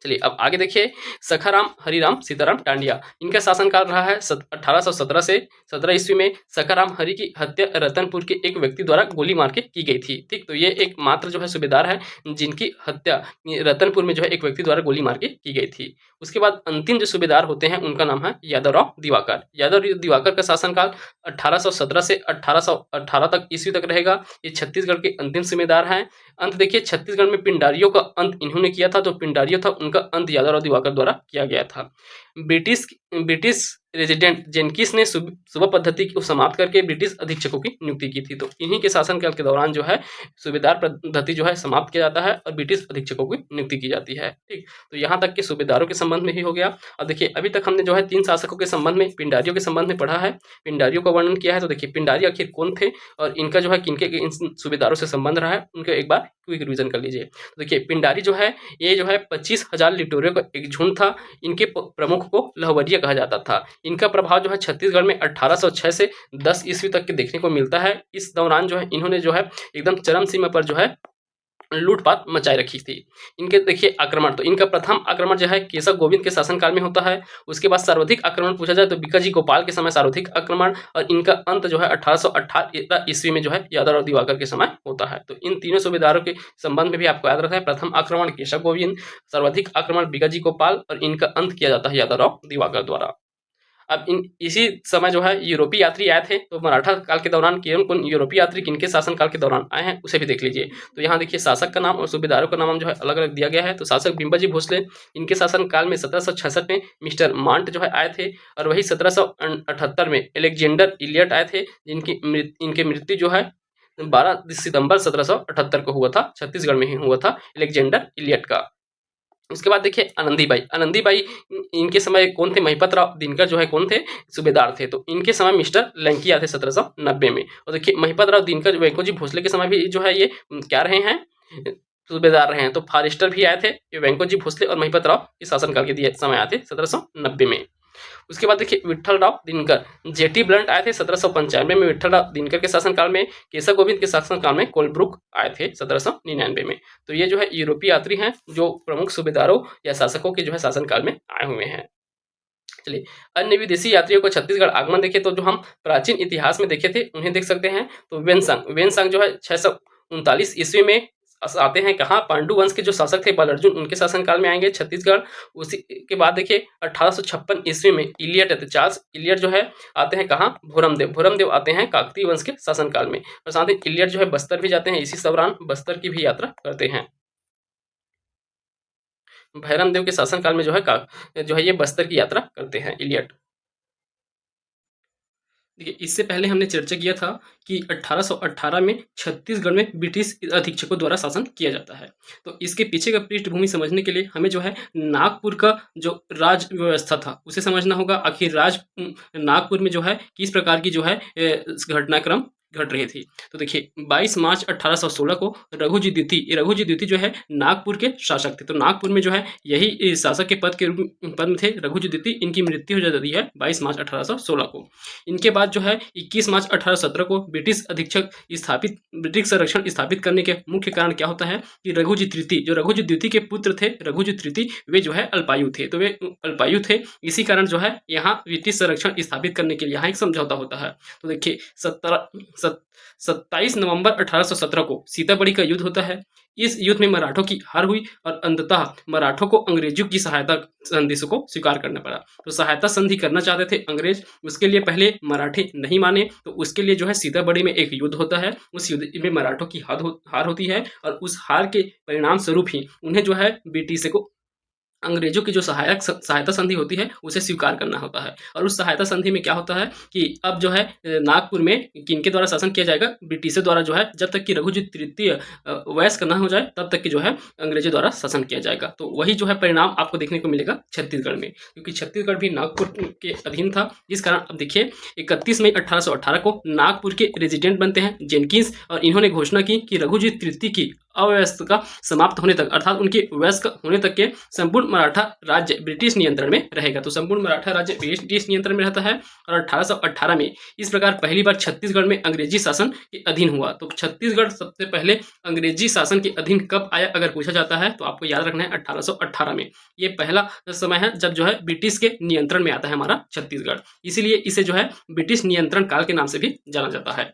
चलिए अब आगे देखिए सखाराम हरिराम सीताराम टांडिया। इनका शासनकाल रहा है 1817 से 17 ईस्वी में। सखाराम हरि की हत्या रतनपुर के एक व्यक्ति द्वारा गोली मार के की गई थी। ठीक, तो ये एक मात्र जो है सूबेदार है जिनकी हत्या रतनपुर में जो है एक व्यक्ति द्वारा गोली मार के की गई थी। उसके बाद अंतिम जो सूबेदार होते हैं उनका नाम है यादवराव दिवाकर। यादव दिवाकर का शासनकाल 1817 से 1818 तक ईस्वी तक रहेगा। ये छत्तीसगढ़ के अंतिम सूबेदार हैं। अंत देखिए छत्तीसगढ़ में पिंडारियों का अंत इन्होंने किया था। जो पिंडारियों था उनका अंत यादवराव दिवाकर द्वारा किया गया था। ब्रिटिश रेजिडेंट जेनकिस ने सूबा पद्धति को समाप्त करके ब्रिटिश अधीक्षकों की नियुक्ति की थी। तो इन्हीं के शासनकाल के दौरान जो है सूबेदार पद्धति जो है समाप्त किया जाता है और ब्रिटिश अधीक्षकों की नियुक्ति की जाती है। ठीक, तो यहाँ तक के सूबेदारों के संबंध में ही हो गया। और देखिए अभी तक हमने जो है 3 शासकों के संबंध में, पिंडारियों के संबंध में पढ़ा है, पिंडारियों का वर्णन किया है। तो देखिए पिंडारी आखिर कौन थे और इनका जो है किनके इन सूबेदारों से संबंध रहा है, उनका एक बार क्विक रिवीजन कर लीजिए। तो देखिए पिंडारी जो है ये जो है 25,000 लिटोरियों का एक झुंड था। इनके प्रमुख को लहवरिया कहा जाता था। इनका प्रभाव जो है छत्तीसगढ़ में 1806 से 10 ईस्वी तक के देखने को मिलता है। इस दौरान जो है इन्होंने जो है एकदम चरम सीमा पर जो है लूटपाट मचाई रखी थी। इनके देखिए आक्रमण, तो इनका प्रथम आक्रमण जो है केशव गोविंद के शासनकाल में होता है। उसके बाद सर्वाधिक आक्रमण पूछा जाए तो बीकाजी गोपाल के समय सर्वाधिक आक्रमण, और इनका अंत जो है 1818 ईस्वी में जो है यादवराव दिवाकर के समय होता है। तो इन तीनों सूबेदारों के संबंध में भी आपको याद रखना है। प्रथम आक्रमण केशव गोविंद, सर्वाधिक आक्रमण बीकाजी गोपाल और इनका अंत किया जाता है यादवराव दिवाकर द्वारा। अब इसी समय जो है यूरोपीय यात्री आए थे, तो मराठा काल के दौरान कौन यूरोपीय यात्री किनके शासन काल के दौरान आए हैं उसे भी देख लीजिए। तो यहाँ देखिए शासक का नाम और सूबेदारों का नाम जो है अलग अलग दिया गया है। तो शासक बिम्बाजी भोसले, इनके शासन काल में 1766 में मिस्टर मांट जो है आए थे, और वही 1778 में अलेक्जेंडर इलियट आए थे, इनकी मृत्यु जो है 12 सितंबर 1778 को हुआ था, छत्तीसगढ़ में ही हुआ था अलेक्जेंडर इलियट का। उसके बाद देखिए आनंदीबाई। आनंदीबाई इनके समय कौन थे? महिपत राव दिनकर जो है कौन थे? सूबेदार थे। तो इनके समय मिस्टर लंकी आए थे 1790 में। और देखिए महिपत राव दिनकर वेंकोजी भोसले के समय भी जो है ये क्या रहे हैं? सूबेदार रहे हैं। तो फॉरेस्टर भी आए थे, ये वेंकोजी भोसले और महिपत राव के शासनकाल के दिए समय आए थे 1790 में। उसके बाद देखिए विट्ठल राव दिनकर, जेटी ब्लंट आए थे 1795 में विट्ठल राव दिनकर के शासनकाल में। केशव गोविंद के शासनकाल में कोलब्रुक आए थे 1799 में। तो ये जो है यूरोपीय यात्री हैं जो प्रमुख सूबेदारों या शासकों के जो है शासनकाल में आए हुए हैं। चलिए अन्य विदेशी यात्रियों को छत्तीसगढ़ आगमन देखे तो जो हम प्राचीन इतिहास में देखे थे उन्हें देख सकते हैं। तो वेनसांग जो है 639 ईस्वी में आते हैं। कहाँ? पांडु वंश के जो शासक थे बलर्जुन, उनके शासनकाल में आएंगे छत्तीसगढ़। उसी के बाद देखिए 1856 ईस्वी में इलियट आते, चार्ल्स इलियट जो है आते हैं। कहाँ? भोरमदेव आते हैं काकतीय वंश के शासनकाल में। और साथ ही इलियट जो है बस्तर भी जाते हैं, इसी दौरान बस्तर की भी यात्रा करते हैं। भैरम देव के शासनकाल में जो है ये बस्तर की यात्रा करते हैं इलियट। देखिए इससे पहले हमने चर्चा किया था कि 1818 में छत्तीसगढ़ में ब्रिटिश अधीक्षकों द्वारा शासन किया जाता है। तो इसके पीछे का पृष्ठभूमि समझने के लिए हमें जो है नागपुर का जो राज व्यवस्था था उसे समझना होगा। आखिर नागपुर में जो है किस प्रकार की जो है घटनाक्रम घट रही थी। तो देखिए 22 मार्च 1816 को रघुजी द्वितीय जो है नागपुर के शासक थे। तो नागपुर में जो है यही शासक के पद में थे रघुजी द्वितीय। इनकी मृत्यु हो जाती है 22 मार्च 1816 को। इनके बाद जो है 21 मार्च 1817 को ब्रिटिश संरक्षण स्थापित करने के मुख्य कारण क्या होता है कि रघुजी द्वितीय के पुत्र थे रघुजी तृतीय, वे जो है अल्पायु थे। इसी कारण जो है यहाँ ब्रिटिश संरक्षण स्थापित करने के लिए यहाँ एक समझौता होता है। तो देखिए 27 नवंबर 1817 को सीताबड़ी का युद्ध होता है। इस युद्ध में मराठों की हार हुई और अंततः मराठों को अंग्रेजों की सहायता संधि को स्वीकार करना पड़ा। तो सहायता संधि करना चाहते थे अंग्रेज, उसके लिए पहले मराठे नहीं माने। तो उसके लिए जो है सीताबड़ी में एक युद्ध होता है। उस युद्ध में मराठों की हार होती है और उस हार के परिणाम स्वरूप ही उन्हें जो है ब्रिटिश को अंग्रेजों की जो सहायता संधि होती है उसे स्वीकार करना होता है। और उस सहायता संधि में क्या होता है कि अब जो है नागपुर में किनके द्वारा शासन किया जाएगा? ब्रिटिशों द्वारा जो है, जब तक कि रघुजी तृतीय वयस्क न हो जाए तब तक की जो है अंग्रेजों द्वारा शासन किया जाएगा। तो वही जो है परिणाम आपको देखने को मिलेगा छत्तीसगढ़ में, क्योंकि छत्तीसगढ़ भी नागपुर के अधीन था। जिस कारण अब देखिए 31 मई 1818 को नागपुर के रेजिडेंट बनते हैं जेनकिंस, और इन्होंने घोषणा की कि रघुजी तृतीय की अव्यवस्था समाप्त होने तक अर्थात उनके वयस्क होने तक के संपूर्ण मराठा राज्य ब्रिटिश नियंत्रण में रहेगा। तो संपूर्ण मराठा राज्य ब्रिटिश नियंत्रण में रहता है। और 1818 में इस प्रकार पहली बार छत्तीसगढ़ में अंग्रेजी शासन के अधीन हुआ। तो छत्तीसगढ़ सबसे पहले अंग्रेजी शासन के अधीन कब आया अगर पूछा जाता है तो आपको याद रखना है 1818 में। ये पहला समय है जब जो है ब्रिटिश के नियंत्रण में आता है हमारा छत्तीसगढ़, इसीलिए इसे जो है ब्रिटिश नियंत्रण काल के नाम से भी जाना जाता है।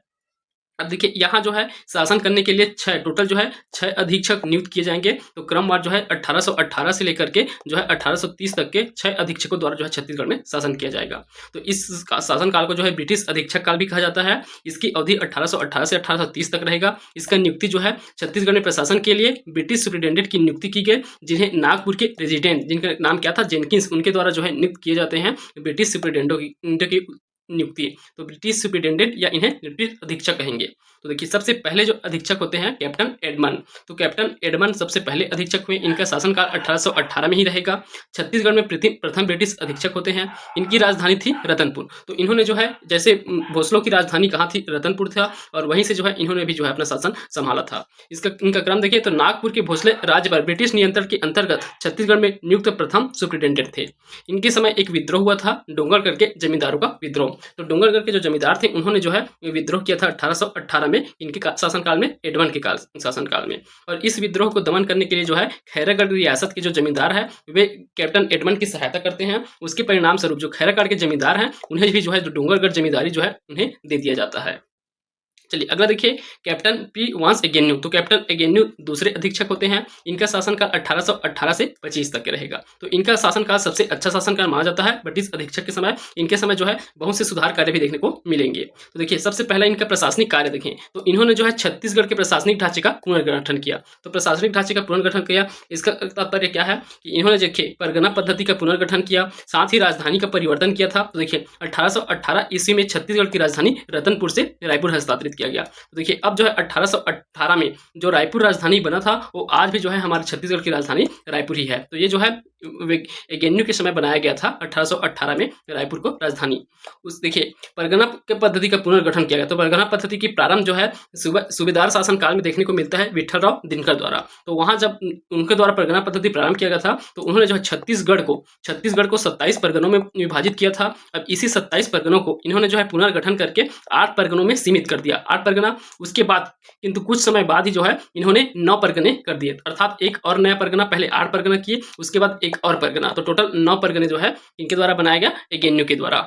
अब देखिए यहाँ जो है शासन करने के लिए टोटल जो है 6 अधीक्षक नियुक्त किए जाएंगे। तो क्रमवार जो है 1818 से लेकर के जो है 1830 तक के 6 अधीक्षकों द्वारा जो है छत्तीसगढ़ में शासन किया जाएगा। तो इस शासन काल को जो है ब्रिटिश अधीक्षक काल भी कहा जाता है। इसकी अवधि 1818 से 1830 तक रहेगा। इसका नियुक्ति जो है छत्तीसगढ़ में प्रशासन के लिए ब्रिटिश सुप्रिटेंडेंट की नियुक्ति की गई, जिन्हें नागपुर के रेजिडेंट, जिनका नाम क्या था जेनकिंस, उनके द्वारा जो है नियुक्त किए जाते हैं ब्रिटिश सुप्रिटेंडेंटों की नियुक्ति। तो ब्रिटिश सुप्रिटेंडेंट या इन्हें ब्रिटिश अधीक्षक कहेंगे। तो देखिए सबसे पहले जो अधीक्षक होते हैं कैप्टन एडमंड। तो कैप्टन एडमंड सबसे पहले अधीक्षक हुए। इनका शासनकाल 1818 में ही रहेगा। छत्तीसगढ़ में प्रथम ब्रिटिश अधीक्षक होते हैं। इनकी राजधानी थी रतनपुर। तो इन्होंने जो है जैसे भोसलों की राजधानी कहाँ थी? रतनपुर था, और वहीं से जो है इन्होंने भी जो है अपना शासन संभाला था। इनका क्रम देखिए तो नागपुर के भोसले राज्य पर ब्रिटिश नियंत्रण के अंतर्गत छत्तीसगढ़ में नियुक्त प्रथम सुप्रिटेंडेंट थे। इनके समय एक विद्रोह हुआ था, डोंगरगढ़ के जमींदारों का विद्रोह। तो डोंगरगढ़ के जो जमींदार थे उन्होंने जो है विद्रोह किया था 1818 में इनके शासनकाल में, एडमंड के शासनकाल में। और इस विद्रोह को दमन करने के लिए जो है खैरागढ़ रियासत के जो जमींदार है वे कैप्टन एडमंड की सहायता करते हैं। उसके परिणाम स्वरूप जो खैरागढ़ के जमींदार हैं उन्हें भी जो है डोंगरगढ़ जमींदारी जो है उन्हें दे दिया जाता है। चलिए अगला देखिए, कैप्टन पी वांस एगेन्यू। तो कैप्टन एगेन्यू दूसरे अधीक्षक होते हैं। इनका शासनकाल 1818 से 25 तक के रहेगा। तो इनका शासनकाल सबसे अच्छा शासनकाल माना जाता है ब्रिटिश अधीक्षक के समय। इनके समय जो है बहुत से सुधार कार्य भी देखने को मिलेंगे। तो देखिए सबसे पहला इनका प्रशासनिक कार्य देखें तो इन्होंने जो है छत्तीसगढ़ के प्रशासनिक ढांचे का पुनर्गठन किया। तो प्रशासनिक ढांचे का पुनर्गठन किया, इसका तात्पर्य क्या है कि इन्होंने देखिए परगना पद्धति का पुनर्गठन किया, साथ ही राजधानी का परिवर्तन किया था। तो देखिए 1818 ईस्वी में छत्तीसगढ़ की राजधानी रतनपुर से रायपुर हस्तांतरित किया गया। तो देखिए अब जो है 1818 में जो रायपुर राजधानी बना था वो आज भी जो है हमारे छत्तीसगढ़ की राजधानी रायपुर ही है। तो ये जो है एगेन्यू के समय बनाया गया था 1818 में रायपुर को राजधानी। उस देखिए परगना के पद्धति का पुनर्गठन किया गया। तो परगना पद्धति की प्रारंभ जो है सूबेदार शासन काल में देखने को मिलता है विठलराव दिनकर द्वारा। तो वहां जब उनके द्वारा परगना पद्धति प्रारंभ किया गया था तो उन्होंने जो है छत्तीसगढ़ को 27 परगनों में विभाजित किया था। अब इसी 27 परगनों को इन्होंने जो है पुनर्गठन करके 8 परगनों में सीमित कर दिया, 8 परगना। उसके बाद किंतु कुछ समय बाद ही जो है इन्होंने 9 परगने कर दिए, अर्थात एक और नया परगना, पहले 8 परगना किए उसके बाद एक और परगना। तो टोटल 9 परगने जो है इनके द्वारा बनाया गया एगेन्यू के द्वारा।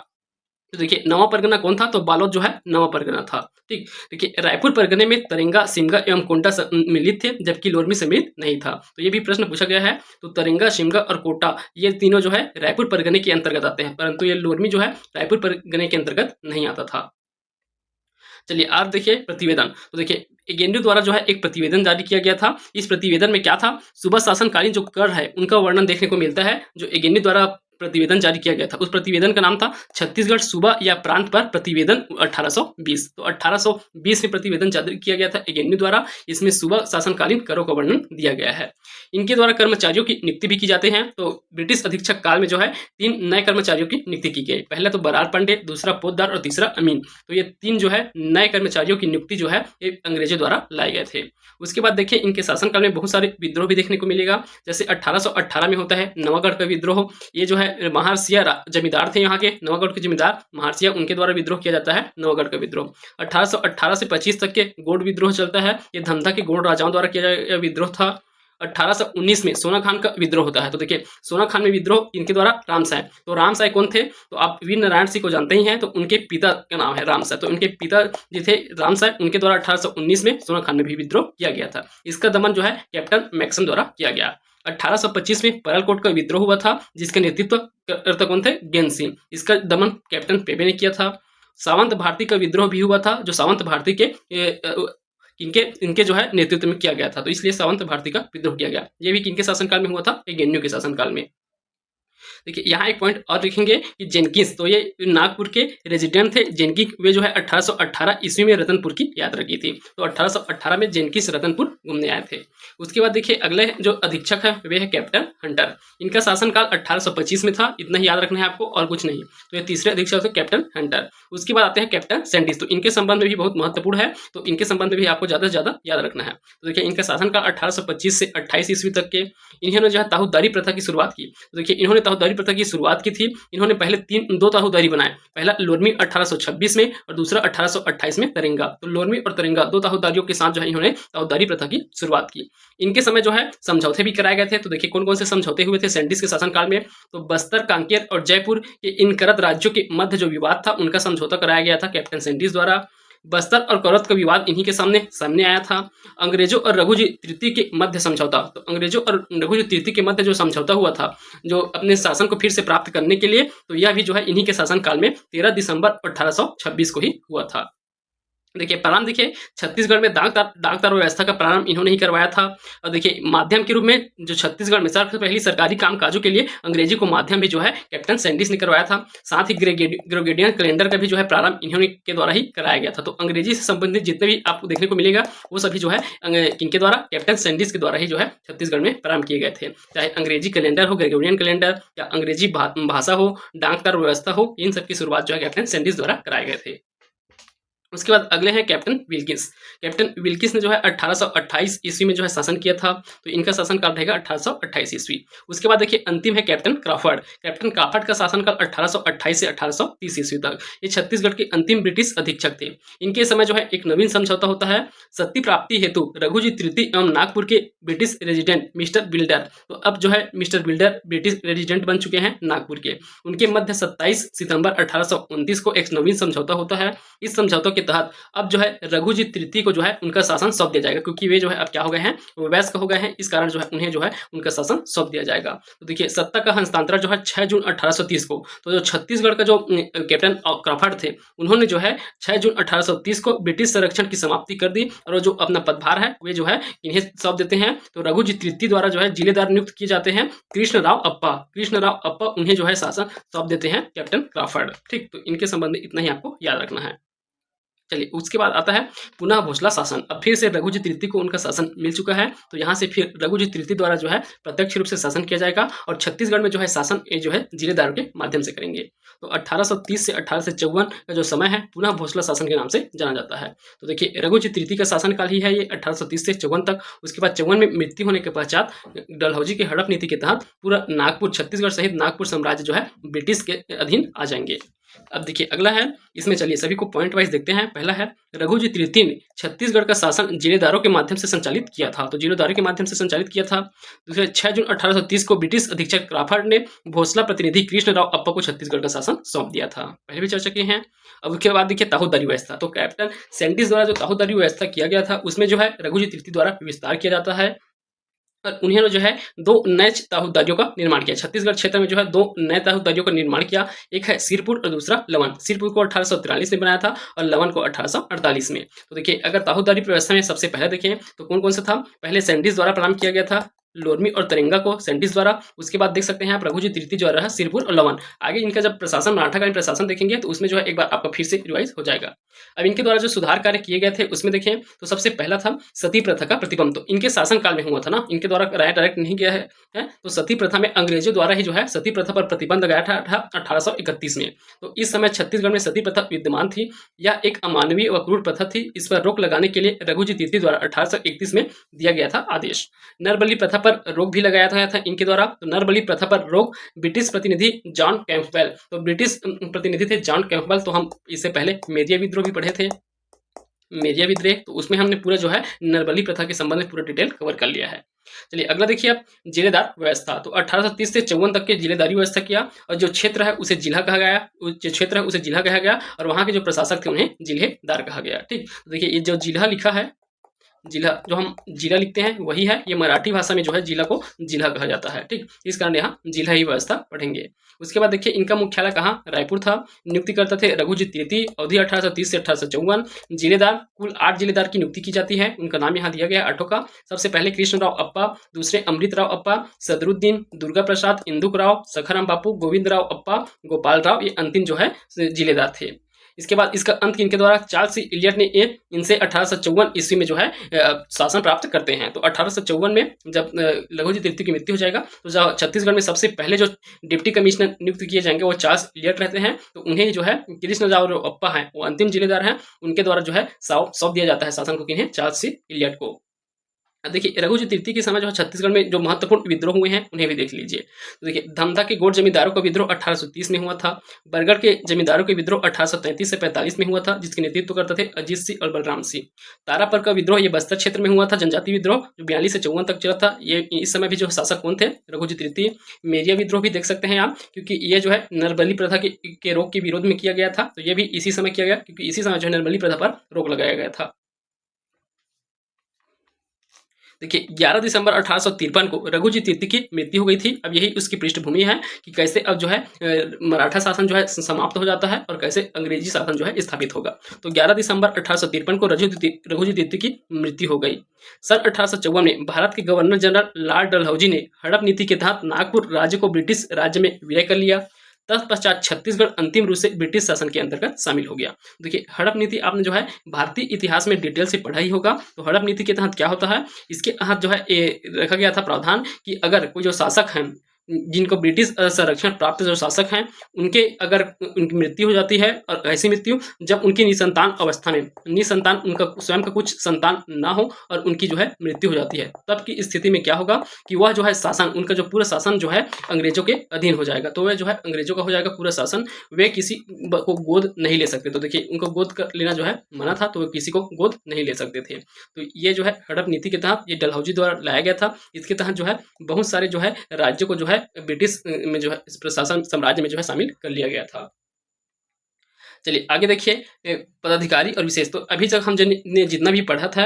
तो देखिए नवा परगना कौन था, तो बालोद जो है नवा परगना था। ठीक, देखिए रायपुर परगने में तरेंगा, सिमगा एवं कोंटा सम्मिलित थे जबकि लोरमी सम्मिलित नहीं था। तो ये भी प्रश्न पूछा गया है। तो तरेंगा, सिमगा और कोटा ये तीनों जो है रायपुर परगने के अंतर्गत आते हैं, परंतु ये लोरमी जो है रायपुर परगने के अंतर्गत नहीं आता था। चलिए आप देखिए प्रतिवेदन। तो देखिए एगेन्यू द्वारा जो है एक प्रतिवेदन जारी किया गया था। इस प्रतिवेदन में क्या था, सूबा शासनकालीन जो कर है उनका वर्णन देखने को मिलता है। जो एगेन्यू द्वारा प्रतिवेदन जारी किया गया था उस प्रतिवेदन का नाम था छत्तीसगढ़ सूबा या प्रांत पर प्रतिवेदन 1820। तो 1820 में प्रतिवेदन जारी किया गया था एगेन्यू द्वारा। इसमें सूबा शासनकालीन करों का वर्णन दिया गया है। इनके द्वारा कर्मचारियों की नियुक्ति भी की जाते हैं। तो ब्रिटिश अधीक्षक काल में जो है 3 नए कर्मचारियों की नियुक्ति की गई। पहला तो बरार पांडे, दूसरा पोद्दार और तीसरा अमीन। तो ये 3 जो है नए कर्मचारियों की नियुक्ति जो है ये अंग्रेजों द्वारा लाए गए थे। उसके बाद देखिए इनके शासनकाल में बहुत सारे विद्रोह भी देखने को मिलेगा। जैसे 1818 में होता है नवागढ़ का विद्रोह। ये जो है महारसिया जमींदार थे यहाँ के, नवागढ़ के जमींदार महारसिया, उनके द्वारा विद्रोह किया जाता है नवागढ़ का विद्रोह। 1818 से 25 तक के गोंड विद्रोह चलता है। ये धमधा के गोंड राजाओं द्वारा किया गया विद्रोह था। 1819 में सोना खान का विद्रोह होता है। तो देखिए सोना खान में विद्रोह इनके द्वारा रामसाय। तो रामसाय कौन थे, तो आप वीर नारायण सिंह को जानते ही हैं। तो उनके पिता का नाम है रामसाय। तो उनके पिता जी थे रामसाय, उनके द्वारा 1819 में सोना खान में भी विद्रोह किया गया था। इसका दमन जो है कैप्टन मैक्सम द्वारा किया गया। 1825 में परलकोट का विद्रोह हुआ था जिसके नेतृत्व करता कौन थे, गेंद सिंह। इसका दमन कैप्टन पेबे ने किया था। सावंत भारती का विद्रोह भी हुआ था जो सावंत भारती के इनके जो है नेतृत्व में किया गया था। तो इसलिए सावंत भारती का विद्रोह किया गया। ये भी किनके शासनकाल में हुआ था, एगेन्यू के शासनकाल में। देखिए यहाँ एक पॉइंट और लिखेंगे कि जेनकिंस, तो ये नागपुर के रेजिडेंट थे। जेनकिंस वे जो है 1818 ईस्वी में रतनपुर की यात्रा की थी। तो 1818 में जेनकिंस रतनपुर घूमने आए थे। उसके बाद देखिए अगले जो अधीक्षक है वे है कैप्टन हंटर। इनका शासनकाल 1825 में था, इतना ही याद रखना है आपको और कुछ नहीं। तो ये तीसरे अधीक्षक थे कैप्टन हंटर। उसके बाद आते हैं कैप्टन सैंडिस। तो इनके संबंध में भी बहुत महत्वपूर्ण है, तो इनके संबंध में भी आपको ज्यादा से ज्यादा याद रखना है। तो देखिए इनका शासनकाल 1825 से 28 ईस्वी तक के। इन्होंने जो है ताहूदारी प्रथा की शुरुआत की। तो देखिए इन्होंने ताहूदारी प्रथा की शुरुआत की थी। इन्होंने पहले 2 ताहूदारी बनाए, पहला लोरमी 1826 में और दूसरा 1828 में तरेंगा। तो लोरमी और तरेंगा 2 ताहूदारियों के साथ जो है इन्होंने ताहूदारी प्रथा की शुरुआत की। इनके समय जो है समझौते भी कराए गए थे। तो देखिए कौन कौन से समझौते हुए थे सैंडिस के शासनकाल में, तो बस्तर, कांकेर और जयपुर के इन करत राज्यों के मध्य जो विवाद था उनका समझौता कराया गया था कैप्टन सैंडिस द्वारा। बस्तर और करौत का विवाद इन्हीं के सामने आया था। अंग्रेजों और रघुजी तृतीय के मध्य समझौता, तो अंग्रेजों और रघुजी तृतीय के मध्य जो समझौता हुआ था जो अपने शासन को फिर से प्राप्त करने के लिए, तो यह भी जो है इन्हीं के शासनकाल में 13 दिसंबर 1826 को ही हुआ था। देखिए प्रारंभ, देखिए छत्तीसगढ़ में डाकतार व्यवस्था का प्रारंभ इन्होंने ही करवाया था। और देखिए माध्यम के रूप में जो छत्तीसगढ़ में सबसे पहली सरकारी कामकाजों के लिए अंग्रेजी को माध्यम भी जो है कैप्टन सैंडिस ने करवाया था। साथ ही ग्रेगोरियन कैलेंडर का भी जो है प्रारंभ इन्होंने के द्वारा ही कराया गया था। तो अंग्रेजी से संबंधित जितने भी आपको देखने को मिलेगा वो सभी जो है इनके द्वारा कैप्टन सैंडिस के द्वारा ही जो है छत्तीसगढ़ में प्रारंभ किए गए थे। चाहे अंग्रेजी कैलेंडर हो, ग्रेगोरियन कैलेंडर, या अंग्रेजी भाषा हो, डाकतार व्यवस्था हो, इन सबकी शुरुआत जो है कैप्टन सैंडिस द्वारा कराए गए थे। उसके बाद अगले हैं कैप्टन विल्किंस। कैप्टन विल्किंस ने जो है 1828 ईस्वी में जो है शासन किया था। तो इनका शासनकाल रहेगा 1828 ईस्वी। उसके बाद देखिए अंतिम है कैप्टन क्रॉफर्ड। कैप्टन क्रॉफर्ड का शासनकाल 1828 से 1830 ईस्वी तक। ये छत्तीसगढ़ के अंतिम ब्रिटिश अधीक्षक थे। इनके समय जो है एक नवीन समझौता होता है सत्ती प्राप्ति हेतु रघुजी तृतीय एवं नागपुर के ब्रिटिश रेजिडेंट मिस्टर बिल्डर। तो अब जो है मिस्टर बिल्डर ब्रिटिश रेजिडेंट बन चुके हैं नागपुर के। उनके मध्य 27 सितंबर 1829 को एक नवीन समझौता होता है। इस समझौते के तहत अब जो है रघुजी तृतीय को जो है उनका शासन सौंप दिया जाएगा, क्योंकि वे जो है अब क्या हो गए हैं, वयस्क हो गए हैं। इस कारण जो है उन्हें जो है उनका शासन सौंप दिया जाएगा। तो देखिए सत्ता का हस्तांतरण जो है 6 जून 1830 को, तो जो छत्तीसगढ़ का जो कैप्टन क्रॉफर्ड थे, उन्होंने जो है 6 जून 1830 को ब्रिटिश संरक्षण की समाप्ति कर दी और जो अपना पदभार है वे जो है इन्हें सौंप देते हैं। तो रघुजी तृतीय द्वारा जो है जिलेदार नियुक्त किए जाते हैं कृष्णराव अप्पा उन्हें जो है शासन सौंप देते हैं कैप्टन क्रॉफर्ड। ठीक, तो इनके संबंध में इतना ही आपको याद रखना है। चलिए उसके बाद आता है पुनः भोसला शासन। अब फिर से रघुजी तृतीय को उनका शासन मिल चुका है, तो यहाँ से फिर रघुजी तृतीय द्वारा जो है प्रत्यक्ष रूप से शासन किया जाएगा और छत्तीसगढ़ में जो है शासन ये जो है जिलेदारों के माध्यम से करेंगे। तो 1830 से 1854 का जो समय है पुनः भोसला शासन के नाम से जाना जाता है। तो देखिए रघुजी तृतीय का शासनकाल ही है ये 1830 से 54 तक। उसके बाद 54 में मृत्यु होने के पश्चात डलहौजी की हड़प नीति के तहत पूरा नागपुर, छत्तीसगढ़ सहित नागपुर साम्राज्य जो है ब्रिटिश के अधीन आ जाएंगे। अब देखिए अगला है, इसमें चलिए सभी को पॉइंट वाइज देखते हैं। पहला है रघुजी तृतीय ने छत्तीसगढ़ का शासन जिलेदारों के माध्यम से संचालित किया था, तो जिलेदारों के माध्यम से संचालित किया था। दूसरे 6 जून 1830 को ब्रिटिश अधीक्षक क्रॉफर्ड ने भोसला प्रतिनिधि कृष्णराव अप्पा को छत्तीसगढ़ का शासन सौंप दिया था, पहले भी चर्चा किए हैं। अब उसके बाद देखिए ताहूदारी व्यवस्था, तो कैप्टन सेंटिस द्वारा जो ताहूदारी व्यवस्था किया गया था उसमें जो है रघुजी तृतीय द्वारा विस्तार किया जाता है और उन्होंने जो है 2 नए ताहूदारियों का निर्माण किया। छत्तीसगढ़ क्षेत्र में जो है 2 नए ताहूदारियों का निर्माण किया, एक है सिरपुर और दूसरा लवन। सिरपुर को 1843 में बनाया था और लवन को 1848 में। तो देखिए अगर ताहूदारी व्यवस्था में सबसे पहले देखें तो कौन कौन सा था, पहले सेंडिस द्वारा प्रदान किया गया था लोरमी और तरेंगा को सेंटिस द्वारा। उसके बाद देख सकते हैं आप रघुजी तृतीय द्वारा है सिरपुर और लवन। आगे इनका जब प्रशासन मराठाकालीन प्रशासन देखेंगे तो उसमें जो है एक बार आपका फिर से रिवाइज हो जाएगा। अब इनके द्वारा जो सुधार कार्य किए गए थे उसमें देखें तो सबसे पहला था सती प्रथा का प्रतिबंध। तो इनके शासन काल में हुआ था ना, इनके द्वारा डायरेक्ट नहीं किया है, तो सती प्रथा में अंग्रेजों द्वारा ही जो है सती प्रथा पर प्रतिबंध लगाया था 1831 में। तो इस समय छत्तीसगढ़ में सती प्रथा विद्यमान थी, यह एक अमानवीय व क्रूर प्रथा थी। इस पर रोक लगाने के लिए रघुजी तृतीय द्वारा 1831 में दिया गया था आदेश। नरबली प्रथा पर रोक भी लगाया गया था इनके द्वारा। तो नरबली प्रथा पर रोक ब्रिटिश प्रतिनिधि जॉन कैंपबेल, तो ब्रिटिश प्रतिनिधि थे जॉन कैंपबेल। तो हम इससे पहले मेरिया विद्रोह भी पढ़े थे, मेरिया विद्रोह, तो उसमें हमने पूरा जो है नरबली प्रथा के संबंध में पूरा डिटेल कवर कर लिया है। चलिए अगला देखिए आप जिलेदार व्यवस्था। तो 1830 से 54 तक के जिलेदारी व्यवस्था किया और जो क्षेत्र है उसे जिला कहा गया, जो क्षेत्र है उसे जिला कहा गया और वहां के जो प्रशासक थे उन्हें जिलेदार कहा गया। ठीक, तो देखिए ये जो जिला लिखा है, जिला जो हम जिला लिखते हैं वही है, ये मराठी भाषा में जो है जिला को जिला कहा जाता है। ठीक, इस कारण यहाँ जिला ही व्यवस्था पढ़ेंगे। उसके बाद देखिए इनका मुख्यालय कहाँ, रायपुर था। नियुक्ति करता थे रघुजी तृतीय, अवधि 1830 से 1854। जिलेदार कुल 8 जिलेदार की नियुक्ति की जाती है, उनका नाम यहाँ दिया गया है 8 का। सबसे पहले कृष्णराव अप्पा, दूसरे अमृतराव अप्पा, सदरुद्दीन, दुर्गा प्रसाद, इंदुकराव, सखाराम बापू, गोविंदराव अप्पा, गोपाल राव, ये अंतिम जो है जिलेदार थे। इसके बाद इसका अंत इनके द्वारा चार्ल्स सी इलियट ने इनसे 1854 ईस्वी में जो है शासन प्राप्त करते हैं। तो 1854 में जब रघुजी तृतीय की मृत्यु हो जाएगा तो छत्तीसगढ़ में सबसे पहले जो डिप्टी कमिश्नर नियुक्त किए जाएंगे वो चार्ल्स इलियट रहते हैं। तो उन्हें जो है कृष्णराव अप्पा हैं वो अंतिम जिलेदार हैं, उनके द्वारा जो है सौंप दिया जाता है शासन को, किन्हें, चार्ल्स सी इलियट को। देखिए रघुजी तृतीय के समय जो छत्तीसगढ़ में जो महत्वपूर्ण विद्रोह हुए हैं उन्हें भी देख लीजिए। तो देखिए धमधा के गोंड जमींदारों का विद्रोह 1830 में हुआ था। बरगढ़ के जमींदारों के विद्रोह 1833 से 45 में हुआ था, जिसके नेतृत्व करते थे अजीत सिंह और बलराम सिंह। तारापर का विद्रोह ये बस्तर क्षेत्र में हुआ था, जनजाति विद्रोह जो 42 से 54 तक चला था। ये इस समय भी जो शासक कौन थे, रघुजी तृतीय। मेरिया विद्रोह भी देख सकते हैं आप, क्योंकि ये जो है नरबली प्रथा के रोक के विरोध में किया गया था। तो ये भी इसी समय किया गया, क्योंकि इसी समय जो है नरबली प्रथा पर रोक लगाया गया था। देखिए 11 दिसंबर 1853 को रघुजी तृतीय की मृत्यु हो गई थी। अब यही उसकी पृष्ठभूमि है कि कैसे अब जो है मराठा शासन जो है समाप्त हो जाता है और कैसे अंग्रेजी शासन जो है स्थापित होगा। तो 11 दिसंबर 1853 को रघुजी तृतीय की मृत्यु हो गई। सन 1854 में भारत के गवर्नर जनरल लॉर्ड डलहौजी ने हड़प नीति के तहत नागपुर राज्य को ब्रिटिश राज्य में विलय कर लिया। तत्पश्चात छत्तीसगढ़ अंतिम रूप से ब्रिटिश शासन के अंतर्गत शामिल हो गया। देखिए हड़प नीति आपने जो है भारतीय इतिहास में डिटेल से पढ़ा ही होगा। तो हड़प नीति के तहत क्या होता है, इसके तहत जो है रखा गया था प्रावधान कि अगर कोई जो शासक हैं जिनको ब्रिटिश संरक्षण प्राप्त जो शासक हैं उनके अगर उनकी मृत्यु हो जाती है, और ऐसी मृत्यु जब उनकी निसंतान अवस्था में, निसंतान उनका स्वयं का कुछ संतान ना हो और उनकी जो है मृत्यु हो जाती है, तब की स्थिति में क्या होगा कि वह जो है शासन, उनका जो पूरा शासन जो है अंग्रेजों के अधीन हो जाएगा। तो वह जो है अंग्रेजों का हो जाएगा पूरा शासन, वे किसी को गोद नहीं ले सकते। तो देखिए उनको गोद कर लेना जो है मना था, तो वे किसी को गोद नहीं ले सकते थे। तो ये जो है हड़प नीति के तहत ये डलहौजी द्वारा लाया गया था। इसके तहत जो है बहुत सारे जो है राज्यों को जो है ब्रिटिश में जो है प्रशासन साम्राज्य में जो है शामिल कर लिया गया था। चलिए आगे देखिए पदाधिकारी और विशेष। तो अभी तक हम ने जितना भी पढ़ा था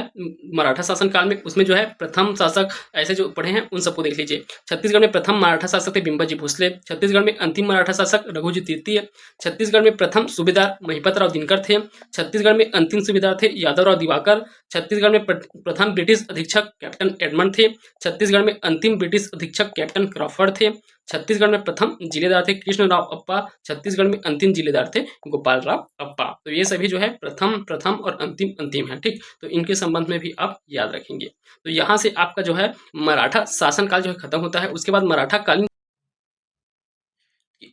मराठा शासन काल में, उसमें जो है प्रथम शासक ऐसे जो पढ़े हैं उन सबको देख लीजिए। छत्तीसगढ़ में प्रथम मराठा शासक थे बिंबाजी भोसले। छत्तीसगढ़ में अंतिम मराठा शासक रघुजी तृतीय। छत्तीसगढ़ में प्रथम सूबेदार महिपत राव दिनकर थे। छत्तीसगढ़ में अंतिम सूबेदार थे यादव राव दिवाकर। छत्तीसगढ़ में प्रथम ब्रिटिश अधीक्षक कैप्टन एडमंड थे। छत्तीसगढ़ में अंतिम ब्रिटिश अधीक्षक कैप्टन क्रॉफर्ड थे। छत्तीसगढ़ में प्रथम जिलेदार थे कृष्ण राव अप्पा। छत्तीसगढ़ में अंतिम जिलेदार थे गोपाल राव अप्पा। तो ये सभी जो है प्रथम प्रथम और अंतिम अंतिम है। ठीक, तो इनके संबंध में भी आप याद रखेंगे। तो यहाँ से आपका जो है मराठा शासनकाल जो है खत्म होता है। उसके बाद मराठा कालीन,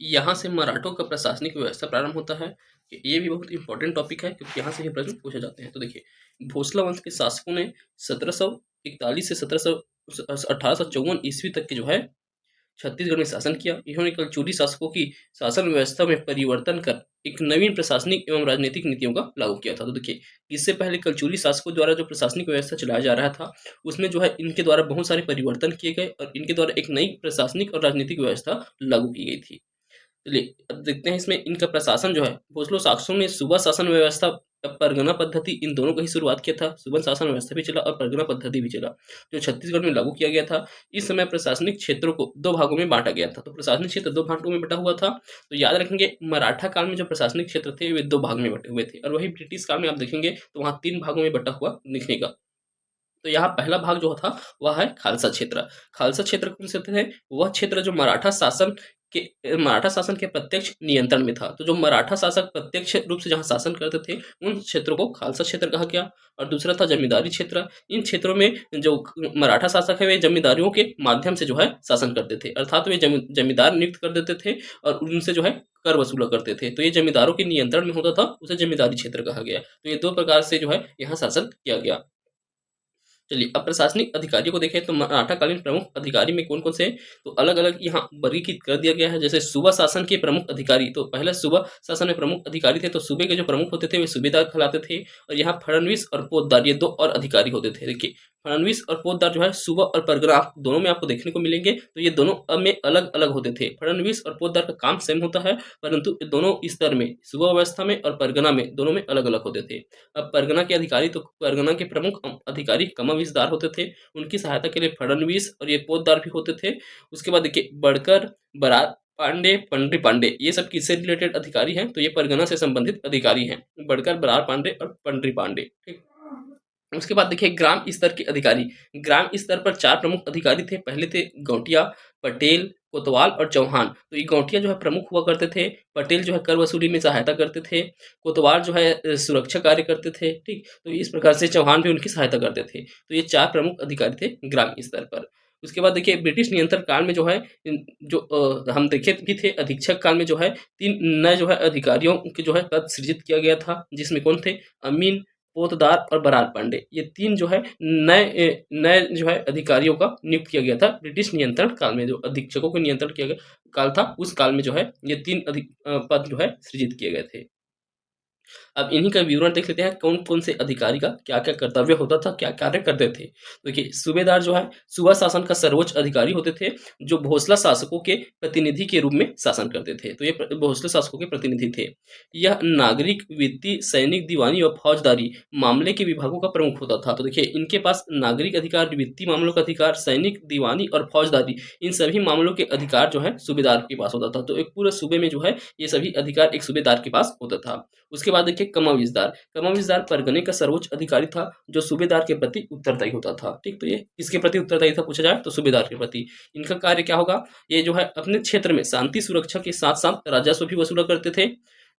यहाँ से मराठों का प्रशासनिक व्यवस्था प्रारंभ होता है। ये भी बहुत इंपॉर्टेंट टॉपिक है क्योंकि यहाँ से भी प्रश्न पूछे जाते हैं। तो देखिए भोसला वंश के शासकों ने 1741 से 1854 ईस्वी तक के जो है छत्तीसगढ़ में शासन किया। इन्होंने कलचुरी शासकों की शासन व्यवस्था में परिवर्तन कर एक नवीन प्रशासनिक एवं राजनीतिक नीतियों का लागू किया था। तो देखिए इससे पहले कलचुरी शासकों द्वारा जो प्रशासनिक व्यवस्था चलाया जा रहा था उसमें जो है इनके द्वारा बहुत सारे परिवर्तन किए गए और इनके द्वारा एक नई प्रशासनिक और राजनीतिक व्यवस्था लागू की गई थी। चलिए अब देखते हैं इसमें इनका प्रशासन जो है। भोसले शासकों ने सूबा शासन व्यवस्था परगना पद्धति इन दोनों का ही शुरुआत किया था। सूबा शासन व्यवस्था भी चला और परगना पद्धति भी चला जो छत्तीसगढ़ में लागू किया गया था। इस समय प्रशासनिक क्षेत्रों को दो भागों में बांटा गया था। तो प्रशासनिक क्षेत्र दो भागों में बटा हुआ था। तो याद रखेंगे मराठा काल में जो प्रशासनिक क्षेत्र थे वे दो भाग में बटे हुए थे और वही ब्रिटिश काल में आप देखेंगे तो वहाँ 3 भागों में बटा हुआ दिखेगा। तो यहाँ पहला भाग जो था वह है खालसा क्षेत्र। खालसा क्षेत्र कौन से थे? वह क्षेत्र जो मराठा शासन के प्रत्यक्ष नियंत्रण में था। तो जो मराठा शासक प्रत्यक्ष रूप से जहाँ शासन करते थे उन क्षेत्रों को खालसा क्षेत्र कहा गया। और दूसरा था जमींदारी क्षेत्र। इन क्षेत्रों में जो मराठा शासक है वे जमींदारियों के माध्यम से जो है शासन करते थे, अर्थात वे जमींदार नियुक्त कर देते थे और उनसे जो है कर वसूला करते थे। तो ये जमींदारों के नियंत्रण में होता था, उसे जमींदारी क्षेत्र कहा गया। तो ये दो प्रकार से जो है यहाँ शासन किया गया। चलिए अब प्रशासनिक अधिकारियों को देखें तो मराठा कालीन प्रमुख अधिकारी में कौन कौन से, तो अलग अलग यहाँ वर्गीकृत कर दिया गया है। जैसे सूबा शासन के प्रमुख अधिकारी, तो पहले सूबा शासन में प्रमुख अधिकारी थे तो सूबे के जो प्रमुख होते थे वे सूबेदार कहलाते थे। और यहाँ फडणवीस और पोतदार ये दो और अधिकारी होते थे। देखिए फडणवीस और पोतदार जो है सूबा और परगना दोनों में आपको देखने को मिलेंगे। तो ये दोनों में अलग अलग होते थे। फडणवीस और पोतदार का काम सेम होता है परंतु दोनों स्तर में सूबा व्यवस्था में और परगना में दोनों में अलग अलग होते थे। अब परगना के अधिकारी, तो परगना के प्रमुख अधिकारी कमाविसदार होते थे। उनकी सहायता के लिए फडणवीस और ये पोतदार भी होते थे। उसके बाद देखिए बड़कर, बरार पांडे, पंडरी पांडे ये सब किससे रिलेटेड अधिकारी हैं? तो ये परगना से संबंधित अधिकारी हैं, बड़कर, बरार पांडे और पंडरी पांडे। ठीक, उसके बाद देखिए ग्राम स्तर के अधिकारी। ग्राम स्तर पर 4 प्रमुख अधिकारी थे। पहले थे गौटिया, पटेल, कोतवाल और चौहान। तो ये गौटिया जो है प्रमुख हुआ करते थे। पटेल जो है कर वसूली में सहायता करते थे। कोतवाल जो है सुरक्षा कार्य करते थे। ठीक, तो इस प्रकार से चौहान भी उनकी सहायता करते थे। तो ये 4 प्रमुख अधिकारी थे ग्राम स्तर पर। उसके बाद देखिए ब्रिटिश नियंत्रण काल में जो है हम देखे भी थे अधीक्षक काल में जो है 3 नए जो है अधिकारियों के जो है पद सृजित किया गया था, जिसमें कौन थे? अमीन, पोतदार और बरार पांडे। ये 3 जो है नए नए जो है अधिकारियों का नियुक्त किया गया था ब्रिटिश नियंत्रण काल में। जो अधीक्षकों को नियंत्रण किया गया काल था उस काल में जो है ये 3 पद जो है सृजित किए गए थे। अब इन्हीं का विवरण देख लेते हैं कौन कौन से अधिकारी का क्या क्या कर्तव्य होता था, क्या कार्य करते थे। देखिए सूबेदार जो है सूबा शासन का सर्वोच्च अधिकारी होते थे जो भोसला शासकों के प्रतिनिधि के रूप में शासन करते थे। तो ये भोसले शासकों के प्रतिनिधि थे। यह नागरिक, वित्तीय, सैनिक, दीवानी और फौजदारी मामले के विभागों का प्रमुख होता था। तो देखिए इनके पास नागरिक अधिकार, वित्तीय मामलों का अधिकार, सैनिक, दीवानी और फौजदारी इन सभी मामलों के अधिकार जो है सूबेदार के पास होता था। तो एक पूरे सूबे में जो है ये सभी अधिकार एक सूबेदार के पास होता था। उसके बाद देखिए कमाविसदार। कमाविसदार परगने का सर्वोच्च अधिकारी था जो सूबेदार के प्रति उत्तरदायी होता था। ठीक, तो ये किसके प्रति उत्तरदायी था पूछा जाए तो सूबेदार के प्रति। इनका कार्य क्या होगा? ये जो है अपने क्षेत्र में शांति सुरक्षा के साथ साथ राजस्व भी वसूला करते थे।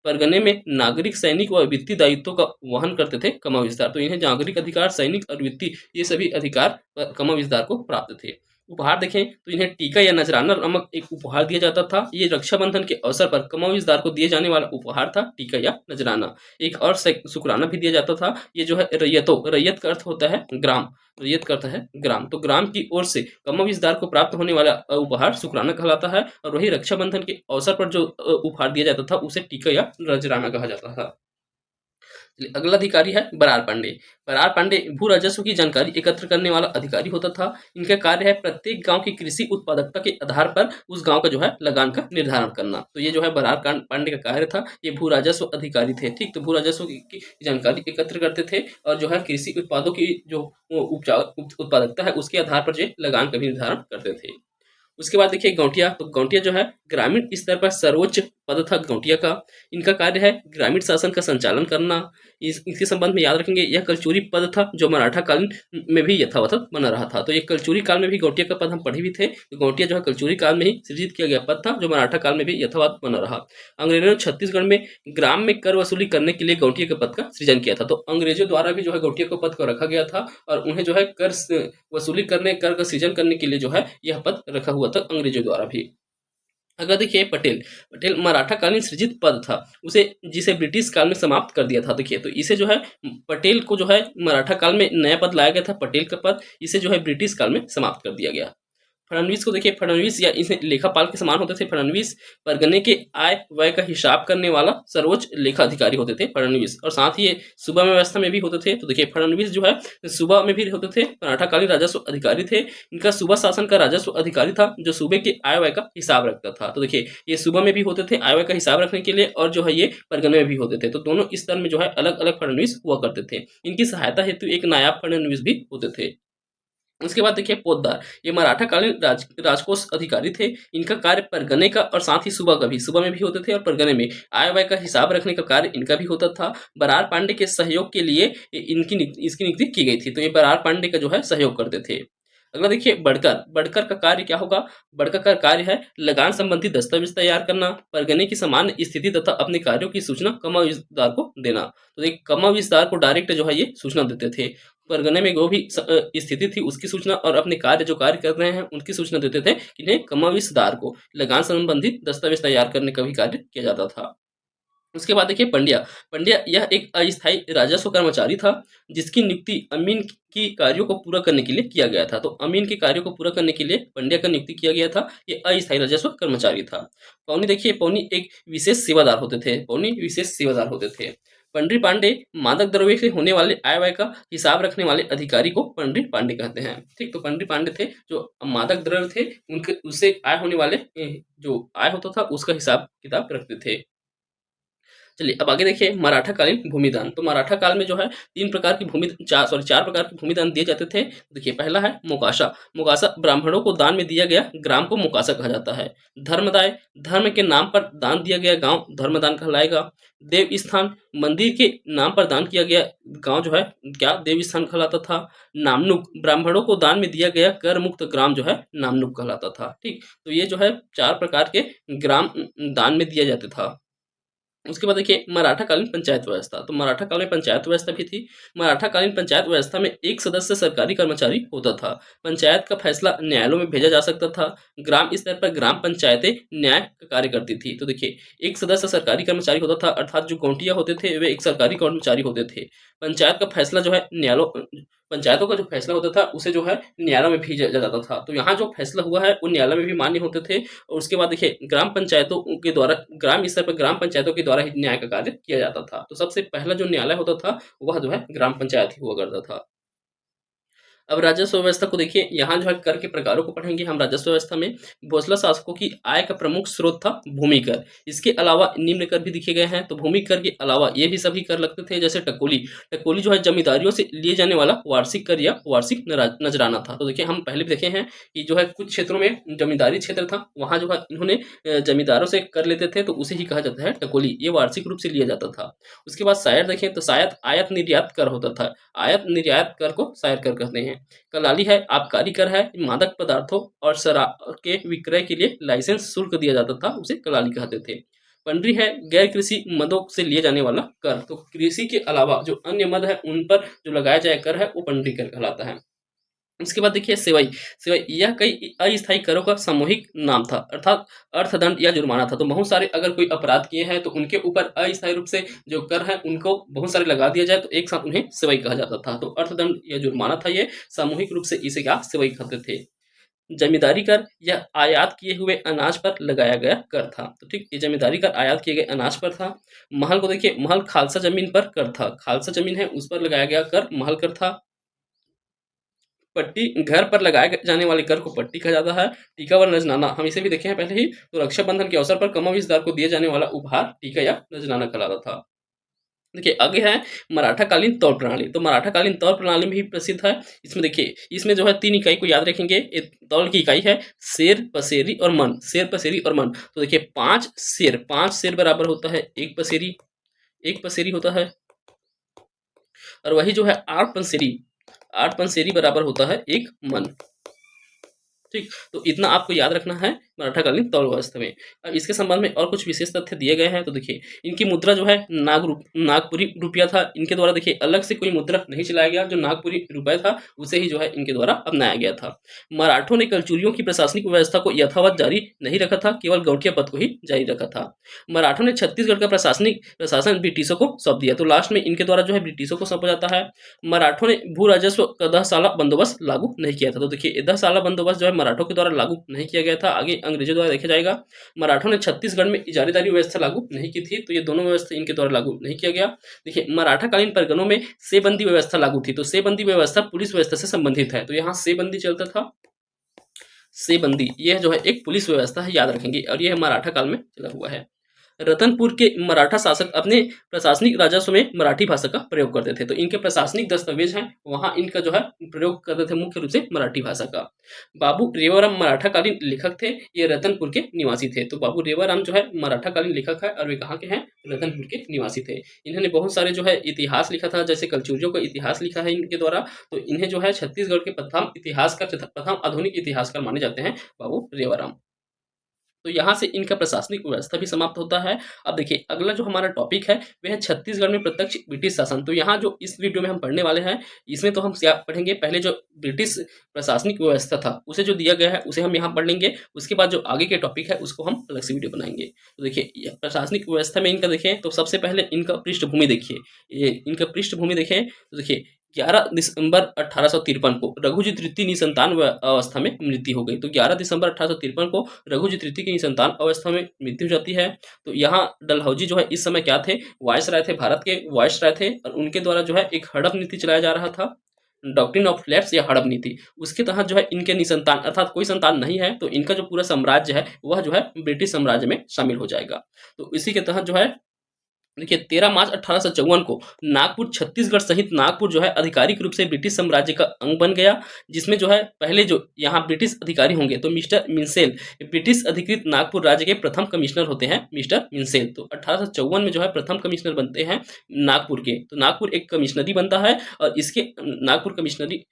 परगने में नागरिक, सैनिक व वित्तीय दायित्वों का वहन करते थे कमाविसदार। तो इन्हें नागरिक अधिकार, सैनिक और वित्तीय ये सभी अधिकार कमाविसदार को प्राप्त थे। उपहार देखें तो इन्हें टीका या नजराना नामक एक उपहार दिया जाता था। ये रक्षाबंधन के अवसर पर कमाविसदार को दिए जाने वाला उपहार था टीका या नजराना। एक और शुक्राना भी दिया जाता था। ये जो है रैयत का अर्थ होता है ग्राम, रैयत का अर्थ है ग्राम। तो ग्राम की ओर से कमाविसदार को प्राप्त होने वाला उपहार शुक्राना कहलाता है और वही रक्षाबंधन के अवसर पर जो उपहार दिया जाता था उसे टीका या नजराना कहा जाता था। अगला अधिकारी है बरार पांडे। बरार पांडे भू राजस्व की जानकारी एकत्र करने वाला अधिकारी होता था। इनका कार्य है प्रत्येक गांव की कृषि उत्पादकता के आधार पर उस गांव का जो है लगान का निर्धारण करना। तो ये जो है बरार पांडे का कार्य था। ये भू राजस्व अधिकारी थे। ठीक, तो भू राजस्व की जानकारी एकत्र करते थे और जो है कृषि उत्पादों की जो उत्पादकता है उसके आधार पर जो लगान का भी निर्धारण करते थे। उसके बाद देखिए गौटिया। तो गौटिया जो है ग्रामीण स्तर पर सर्वोच्च पद था गौटिया का। इनका कार्य है ग्रामीण शासन का संचालन करना। इसके संबंध में याद रखेंगे यह कलचुरी पद था जो मराठा कालीन में भी यथावत बना रहा था। तो ये कलचुरी काल में भी गौटिया का पद हम पढ़े भी थे। तो गौटिया जो है कलचुरी काल में ही सृजित किया गया पद था जो मराठा काल में भी यथावत बना रहा। अंग्रेजों ने छत्तीसगढ़ में ग्राम में कर वसूली करने के लिए गौटिया के पद का सृजन किया था। तो अंग्रेजों द्वारा भी जो है गौटिया के पद को रखा गया था और उन्हें जो है कर वसूली करने, कर का सृजन करने के लिए जो है यह पद रखा हुआ था अंग्रेजों द्वारा भी। अगर देखिए पटेल। पटेल मराठा कालीन सृजित पद था उसे, जिसे ब्रिटिश काल में समाप्त कर दिया था। देखिए तो इसे जो है पटेल को जो है मराठा काल में नया पद लाया गया था पटेल का पद, इसे जो है ब्रिटिश काल में समाप्त कर दिया गया। फडणवीस को देखिए। फडणवीस या इसे लेखापाल के समान होते थे फडणवीस। परगने के आय व्यय का हिसाब करने वाला सर्वोच्च लेखा अधिकारी होते थे फडणवीस, और साथ ही ये सूबा में व्यवस्था में भी होते थे। तो देखिए फडणवीस जो है सूबा में भी होते थे, मराठाकालीन राजस्व अधिकारी थे। इनका सूबा शासन का राजस्व अधिकारी था जो सूबे के आय व्यय का हिसाब रखता था। तो देखिए ये सूबा में भी होते थे आय व्यय का हिसाब रखने के लिए, और जो है ये परगने में भी होते थे। तो दोनों स्तर में जो है अलग अलग फडणवीस हुआ करते थे। इनकी सहायता हेतु एक नायाब फडणवीस भी होते थे। उसके बाद देखिए पोद्दार। ये मराठा कालीन राजकोष अधिकारी थे। इनका कार्य परगने का और साथ ही सूबा का भी, सूबा में भी होते थे और परगने में आय व्यय का हिसाब रखने का कार्य इनका भी होता था। बरार पांडे के सहयोग के लिए इसकी नियुक्ति की गई थी। तो ये बरार पांडे का जो है सहयोग करते थे। अगला देखिए बड़कर। बड़कर का कार्य क्या होगा? बड़कर का कार्य है लगान संबंधी दस्तावेज तैयार करना, परगने की सामान्य स्थिति तथा अपने कार्यों की सूचना कमाविजदार को देना। तो एक कमाविजदार को डायरेक्ट जो है ये सूचना देते थे। परगने में जो भी स्थिति थी उसकी सूचना और अपने कार्य जो कार्य कर रहे हैं उनकी सूचना देते थे। इन्हें कमाविजदार को लगान संबंधित दस्तावेज तैयार करने का भी कार्य किया जाता था। उसके बाद देखिए पंड्या। पंड्या यह एक अस्थायी राजस्व कर्मचारी था जिसकी नियुक्ति अमीन की कार्यों को पूरा करने के लिए किया गया था। तो अमीन के कार्यों को पूरा करने के लिए पंड्या का नियुक्ति किया गया था। ये अस्थायी राजस्व कर्मचारी था। पौनी देखिए। पौनी एक विशेष सेवादार होते थे। पौनी विशेष सेवादार होते थे। पंडरी पांडे मादक द्रव्य से होने वाले आय व्यय का हिसाब रखने वाले अधिकारी को पंडरी पांडे कहते हैं। ठीक, तो पंडरी पांडे थे जो मादक द्रव्य थे उनके उससे आय होने वाले जो आय होता था उसका हिसाब किताब रखते थे। चलिए अब आगे देखिए मराठा कालीन भूमिदान। तो मराठा काल में जो है चार प्रकार के भूमिदान दिए जाते थे। देखिए पहला है मोकाशा। मोकाशा ब्राह्मणों को दान में दिया गया ग्राम को मोकाशा कहा जाता है। धर्मदाय, धर्म के नाम पर दान दिया गया गांव धर्मदान कहलाएगा। देव स्थान, मंदिर के नाम पर दान किया गया गांव जो है क्या देव स्थान कहलाता था। नामनुक, ब्राह्मणों को दान में दिया गया कर मुक्त ग्राम जो है नामनुक कहलाता था। ठीक, तो ये जो है चार प्रकार के ग्राम दान में दिया जाता था। उसके बाद देखिए मराठा कालीन पंचायत व्यवस्था। तो मराठा काल में पंचायत व्यवस्था भी थी। मराठा कालीन पंचायत व्यवस्था में एक सदस्य सरकारी कर्मचारी होता था। पंचायत का फैसला न्यायालयों में भेजा जा सकता था। ग्राम स्तर पर ग्राम पंचायतें न्याय का कार्य करती थी। तो देखिए एक सदस्य सरकारी कर्मचारी होता था, अर्थात जो गौंटिया होते थे वे एक सरकारी कर्मचारी होते थे। पंचायत का फैसला जो है न्यायालयों पंचायतों का जो फैसला होता था उसे जो है न्यायालय में भेजा जाता था। तो यहाँ जो फैसला हुआ है वो न्यायालय में भी मान्य होते थे। और उसके बाद देखिए ग्राम पंचायतों के द्वारा, ग्राम स्तर पर ग्राम पंचायतों के द्वारा ही न्याय का कार्य किया जाता था। तो सबसे पहला जो न्यायालय होता था वह जो है ग्राम पंचायत ही हुआ करता था। अब राजस्व व्यवस्था को देखिए। यहाँ जो है कर के प्रकारों को पढ़ेंगे हम। राजस्व व्यवस्था में भोसला शासकों की आय का प्रमुख स्रोत था भूमि कर। इसके अलावा निम्न कर भी दिखे गए हैं। तो भूमि कर के अलावा ये भी सभी कर लगते थे, जैसे टकोली। टकोली जो है जमींदारियों से लिए जाने वाला वार्षिक कर या वार्षिक नजराना था। तो देखिए हम पहले भी देखे हैं कि जो है कुछ क्षेत्रों में जमींदारी क्षेत्र था वहाँ जो है इन्होंने जमींदारों से कर लेते थे, तो उसे ही कहा जाता है टकोली। ये वार्षिक रूप से लिया जाता था। उसके बाद शायर देखें तो शायद आयात निर्यात कर होता था। आयात निर्यात कर को शायर कर कहते हैं। कलाली है आबकारी कर है। मादक पदार्थों और शराब के विक्रय के लिए लाइसेंस शुल्क दिया जाता था, उसे कलाली कहते थे। पंडरी है गैर कृषि मदों से लिए जाने वाला कर। तो कृषि के अलावा जो अन्य मद है उन पर जो लगाया जाए कर है वो पंडरी कर कहलाता है। इसके बाद देखिए सेवई। सेवई यह कई अस्थायी करों का सामूहिक नाम था, अर्थात अर्थदंड या जुर्माना था। तो बहुत सारे अगर कोई अपराध किए हैं तो उनके ऊपर अस्थायी रूप से जो कर है उनको बहुत सारे लगा दिया जाए तो एक साथ उन्हें सेवई कहा जाता था। तो अर्थदंड या जुर्माना था ये, सामूहिक रूप से इसे क्या सेवई कहते थे। जमींदारी कर यह आयात किए हुए अनाज पर लगाया गया कर था। तो ठीक, ये जमींदारी कर आयात किए गए अनाज पर था। महल को देखिए, महल खालसा जमीन पर कर था, खालसा जमीन है उस पर लगाया गया कर महल कर था। पट्टी, घर पर लगाए जाने वाले कर को पट्टी कहा जाता है। टीका व नजराना हम इसे भी देखे हैं पहले ही। तो रक्षाबंधन के अवसर पर कमोबेशदार को दिए जाने वाला उपहार टीका या नजराना कहलाता था। देखिए आगे है मराठा कालीन तौर प्रणाली। तो मराठा कालीन तौर प्रणाली भी प्रसिद्ध है। इसमें देखिए, इसमें जो है 3 इकाई को याद रखेंगे। एक तौल की इकाई है शेर, पसेरी और मन। शेर, पसेरी और मन। तो देखिए 5 शेर बराबर होता है 1 पसेरी, 1 पसेरी होता है। और वही जो है 8 पंसेरी बराबर होता है 1 मन। ठीक, तो इतना आपको याद रखना है मराठा कालीन तौल व्यवस्था में। अब इसके संबंध में और कुछ विशेष तथ्य दिए गए हैं। तो देखिए, इनकी मुद्रा जो है नागपुरी रुपया था। इनके द्वारा देखिए अलग से कोई मुद्रा नहीं चलाया गया, जो नागपुरी रुपया था उसे ही जो है इनके द्वारा अपनाया गया था। मराठों ने कलचुरियों की प्रशासनिक व्यवस्था को यथावत जारी नहीं रखा था, केवल गौटिया पद को ही जारी रखा था। मराठों ने छत्तीसगढ़ का प्रशासनिक प्रशासन ब्रिटिशों को सौंप दिया। तो लास्ट में इनके द्वारा जो है ब्रिटिशों को सौंपा जाता है। मराठों ने भू राजस्व का 10 साला बंदोबस्त लागू नहीं किया था। तो देखिए 10 साला बंदोबस्त जो है मराठों के द्वारा लागू नहीं किया गया था, आगे अंग्रेजों द्वारा देखा जाएगा। मराठों ने छत्तीसगढ़ में इजारेदारी व्यवस्था लागू नहीं की थी, तो ये दोनों व्यवस्था इनके द्वारा लागू नहीं किया गया। देखिए मराठा कालीन परगनों में सेबंदी व्यवस्था लागू थी। तो सेबंदी व्यवस्था पुलिस व्यवस्था से संबंधित है, तो यहाँ सेबंदी चलता था। सेबंदी यह जो है एक पुलिस व्यवस्था है, याद रखेंगे, और यह मराठा काल में चला हुआ है। रतनपुर के मराठा शासक अपने प्रशासनिक राजस्व में मराठी भाषा का प्रयोग करते थे। तो इनके प्रशासनिक दस्तावेज हैं, वहां इनका जो है प्रयोग करते थे मुख्य रूप से मराठी भाषा का। बाबू रेवाराम मराठा कालीन लेखक थे, ये रतनपुर के निवासी थे। तो बाबू रेवाराम जो है मराठा कालीन लेखक है, और वे कहाँ के हैं? रतनपुर के निवासी थे। इन्होंने बहुत सारे जो है इतिहास लिखा था, जैसे कलचुर्यों का इतिहास लिखा है इनके द्वारा। तो इन्हें जो है छत्तीसगढ़ के प्रथम इतिहासकार, प्रथम आधुनिक इतिहासकार माने जाते हैं बाबू रेवाराम। तो यहाँ से इनका प्रशासनिक व्यवस्था भी समाप्त होता है। अब देखिए अगला जो हमारा टॉपिक है वह है छत्तीसगढ़ में प्रत्यक्ष ब्रिटिश शासन। तो यहाँ जो इस वीडियो में हम पढ़ने वाले हैं, इसमें तो हम क्या पढ़ेंगे, पहले जो ब्रिटिश प्रशासनिक व्यवस्था था उसे जो दिया गया है उसे हम यहाँ पढ़ लेंगे। उसके बाद जो आगे के टॉपिक है उसको हम अलग से वीडियो बनाएंगे। तो देखिए प्रशासनिक व्यवस्था में इनका देखें तो सबसे पहले इनका पृष्ठभूमि देखिए, ये इनका पृष्ठभूमि देखें तो देखिए 11 दिसंबर 1853 को रघुजी तृतीय निसंतान अवस्था में मृत्यु हो गई। तो 11 दिसंबर 1853 को रघुजी तृतीय की निसंतान अवस्था में मृत्यु हो जाती है। तो यहाँ डलहौजी जो है इस समय क्या थे? वायसराय थे, भारत के वायसराय थे, और उनके द्वारा जो है एक हड़प नीति चलाया जा रहा था, डॉक्ट्रिन ऑफ लैप्स या हड़प नीति। उसके तहत जो है इनके निसंतान अर्थात कोई संतान नहीं है, तो इनका जो पूरा साम्राज्य है वह जो है ब्रिटिश साम्राज्य में शामिल हो जाएगा। तो इसी के तहत जो है देखिए 13 मार्च 1854 को नागपुर छत्तीसगढ़ सहित नागपुर जो है आधिकारिक रूप से ब्रिटिश साम्राज्य का अंग बन गया। जिसमें जो है पहले जो यहाँ ब्रिटिश अधिकारी होंगे तो मिस्टर मिंसेल ब्रिटिश अधिकृत नागपुर राज्य के प्रथम कमिश्नर होते हैं, मिस्टर मिंसेल। तो 1854 में जो है प्रथम कमिश्नर बनते हैं नागपुर के। तो नागपुर एक कमिश्नरी बनता है, और इसके नागपुर कमिश्नरी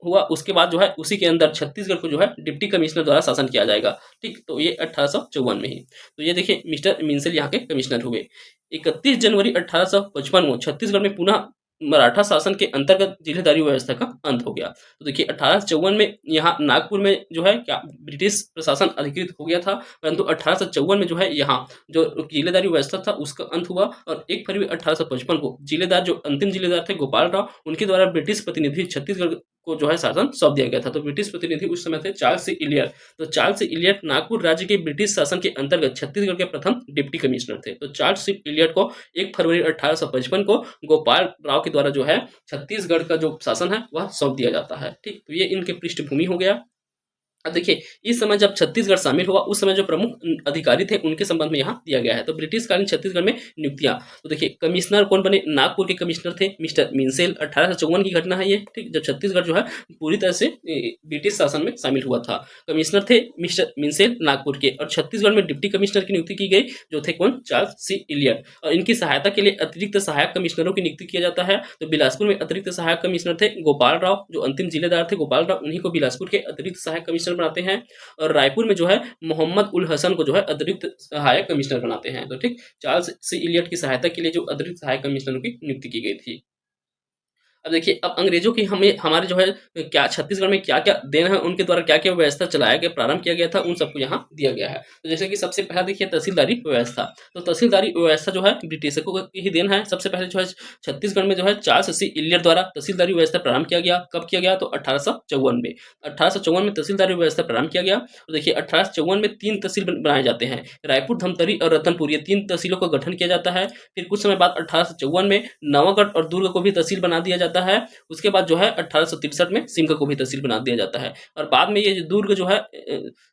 हुआ उसके बाद जो है उसी के अंदर छत्तीसगढ़ को जो है डिप्टी कमिश्नर द्वारा शासन किया जाएगा। ठीक, तो ये 1854 में ही। तो ये देखिए मिस्टर मिंसेल यहाँ के कमिश्नर हुए। 31 जनवरी 1855 को छत्तीसगढ़ में पुनः मराठा शासन के अंतर्गत जिलेदारी व्यवस्था का अंत हो गया। तो देखिए 1854 में यहाँ नागपुर में जो है क्या ब्रिटिश प्रशासन अधिकृत हो गया था, परंतु 1854 में जो है यहाँ जो जिलेदारी व्यवस्था था उसका अंत हुआ। और 1 फरवरी 1855 को जिलेदार जो अंतिम जिलेदार थे गोपाल राव, उनके द्वारा ब्रिटिश प्रतिनिधि छत्तीसगढ़ को जो है शासन सौंप दिया गया था। तो ब्रिटिश प्रतिनिधि उस समय थे चार्ल्स सी इलियट। तो चार्ल्स सी इलियट नागपुर राज्य के ब्रिटिश शासन के अंतर्गत छत्तीसगढ़ के प्रथम डिप्टी कमिश्नर थे। तो चार्ल्स सी इलियट को 1 फरवरी 1855 को गोपाल राव के द्वारा जो है छत्तीसगढ़ का जो शासन है वह सौंप दिया जाता है। ठीक, तो ये इनके पृष्ठभूमि हो गया। अब देखिए इस समय जब छत्तीसगढ़ शामिल हुआ उस समय जो प्रमुख अधिकारी थे उनके संबंध में यहाँ दिया गया है। तो ब्रिटिश कालीन छत्तीसगढ़ में नियुक्तियां, तो देखिए कमिश्नर कौन बने? नागपुर के कमिश्नर थे मिस्टर मिंसेल। 1854 की घटना है ये। ठीक, जब छत्तीसगढ़ जो है पूरी तरह से ब्रिटिश शासन में शामिल हुआ था। कमिश्नर थे मिस्टर मिंसेल नागपुर के, और छत्तीसगढ़ में डिप्टी कमिश्नर की नियुक्ति की गई, जो थे कौन? चार्ल्स सी इलियट। और इनकी सहायता के लिए अतिरिक्त सहायक कमिश्नरों की नियुक्ति किया जाता है। तो बिलासपुर में अतिरिक्त सहायक कमिश्नर थे गोपाल राव, जो अंतिम जिलेदार थे गोपाल राव, उन्हीं को बिलासपुर के अतिरिक्त सहायक कमिश्नर बनाते हैं। और रायपुर में जो है मोहम्मद उल हसन को जो है अतिरिक्त सहायक कमिश्नर बनाते हैं। तो ठीक, चार्ल्स सी इलियट की सहायता के लिए जो अतिरिक्त सहायक कमिश्नरों की नियुक्ति की गई थी। अब देखिए, अब अंग्रेजों की हमें हमारे जो है क्या छत्तीसगढ़ में क्या-क्या देन है, उनके द्वारा क्या-क्या व्यवस्था चलाया गया, प्रारंभ किया गया था, उन सबको यहाँ दिया गया है। तो जैसे कि सबसे पहला देखिए तहसीलदारी व्यवस्था। तो तहसीलदारी व्यवस्था जो है ब्रिटिशों की ही देन है। सबसे पहले जो है छत्तीसगढ़ में जो है चार्ल्स सी इलियट द्वारा तहसीलदारी व्यवस्था प्रारंभ किया गया। कब किया गया? तो 1854 में। 1854 में तहसीलदारी व्यवस्था प्रारंभ किया गया। तो देखिए 1854 में 3 तहसील बनाए जाते हैं। रायपुर, धमतरी और रतनपुर, ये 3 तहसीलों का गठन किया जाता है। फिर कुछ समय बाद 1854 में नवागढ़ और दुर्ग को भी तहसील बना दिया जाता है। उसके बाद जो है 1863 में सिमगा को भी तहसील बना दिया जाता है। और बाद में ये जो दुर्ग जो है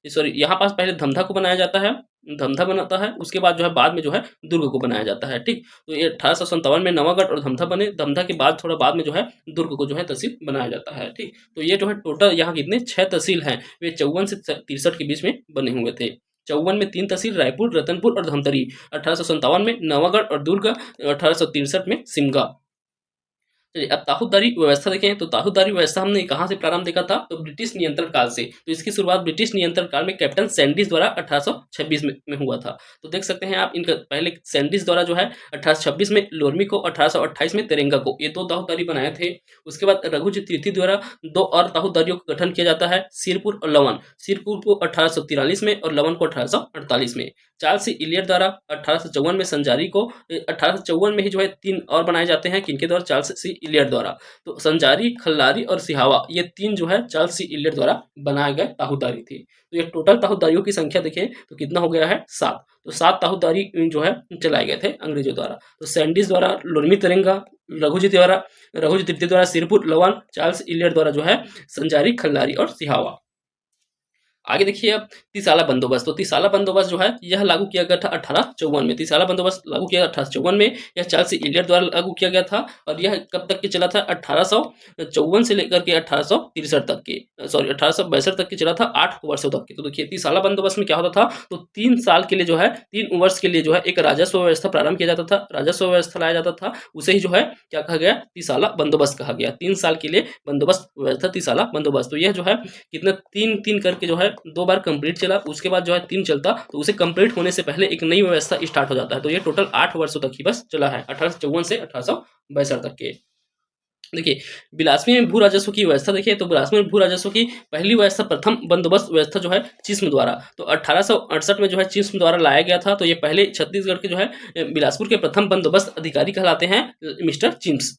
सॉरी, यहाँ पास पहले धमधा को बनाया जाता है, धमधा बनाता है, उसके बाद जो है बाद में जो है दुर्ग को बनाया जाता है। ठीक, तो ये 1857 में नवागढ़ और धमधा बने। धमधा के बाद थोड़ा बाद में जो है दुर्ग को जो है तहसील बनाया जाता है। ठीक, तो ये जो है टोटल यहाँ कितने 6 तहसील हैं, वे 54 से 63 के बीच में बने हुए थे। 54 में 3 तहसील रायपुर, रतनपुर और धमतरी, 1857 में नवागढ़ और दुर्ग, 1863 में सिमगा। चलिए, अब ताहूदारी व्यवस्था देखें तो ताहूदारी व्यवस्था हमने कहाँ से प्रारंभ देखा था? तो ब्रिटिश नियंत्रण काल से। तो इसकी शुरुआत ब्रिटिश नियंत्रण काल में कैप्टन सैंडिस द्वारा 1826 में हुआ था। तो देख सकते हैं आप, इनका पहले सैंडिस द्वारा जो है 1826 में लोरमी को, 1828 में तेरेंगा को, ये 2 ताहूदारी बनाए थे। उसके बाद रघुजी तृतीय द्वारा 2 और ताहूदारियों का गठन किया जाता है, सिरपुर और लवन। सिरपुर को 1843 में और लवन को 1848 में। चार्ल्स सी इलियट द्वारा 1854 में संजारी को, 1854 में ही जो है 3 और बनाए जाते हैं, किनके द्वारा? चार्ल्स सी इलियट द्वारा। तो संजारी, खल्लारी और सिहावा, ये 3 जो है चार्ल्स सी इलियट द्वारा बनाए गए ताहूदारी थी। तो ये टोटल ताहूदारियों की संख्या देखें तो कितना हो गया है? 7। तो 7 ताहूदारी जो है चलाए गए थे अंग्रेजों द्वारा। तो सैंडिस द्वारा लोरमी तेरेंगा, रघुजी तृतीय द्वारा सिरपुर लवन, चार्ल्स इलियट द्वारा जो है संजारी, खल्लारी और सिहावा। आगे देखिए अब तीसाला बंदोबस्त। तो तीसाला बंदोबस्त जो है यह लागू किया गया था 1854 में। तीसाला बंदोबस्त लागू किया 1854 में। यह चार्ल्स इलियट द्वारा लागू किया गया था और यह कब तक के चला था? 1854 से लेकर के 1863 तक के, सॉरी 1862 तक के चला था, 8 वर्षों तक के। तो देखिए तीसाला बंदोबस्त में क्या होता था? तो 3 साल के लिए जो है, 3 वर्ष के लिए जो है एक राजस्व व्यवस्था प्रारंभ किया जाता था, राजस्व व्यवस्था लाया जाता था। उसे ही जो है क्या कहा गया? तीसाला बंदोबस्त कहा गया। 3 साल के लिए बंदोबस्त व्यवस्था, तीसाला बंदोबस्त। तो यह जो है कितना 3-3 करके जो है 2 बार कंप्लीट चला, उसके बाद जो है 3 चलता, तो उसे कंप्लीट होने से पहले एक नई व्यवस्था स्टार्ट हो जाता है। तो ये टोटल 8 वर्षों तक ही बस चला है, 1854 से 1862 तक के। देखिए बिलासपुर में भू राजस्व की व्यवस्था देखिए, तो बिलासपुर में भू राजस्व की पहली व्यवस्था, प्रथम बंदोबस्त व्यवस्था जो है चिस्म द्वारा, तो 1868 में जो है चिस्म द्वारा लाया गया था। तो ये पहले छत्तीसगढ़ के जो है बिलासपुर के प्रथम बंदोबस्त अधिकारी कहलाते हैं मिस्टर चिम्स।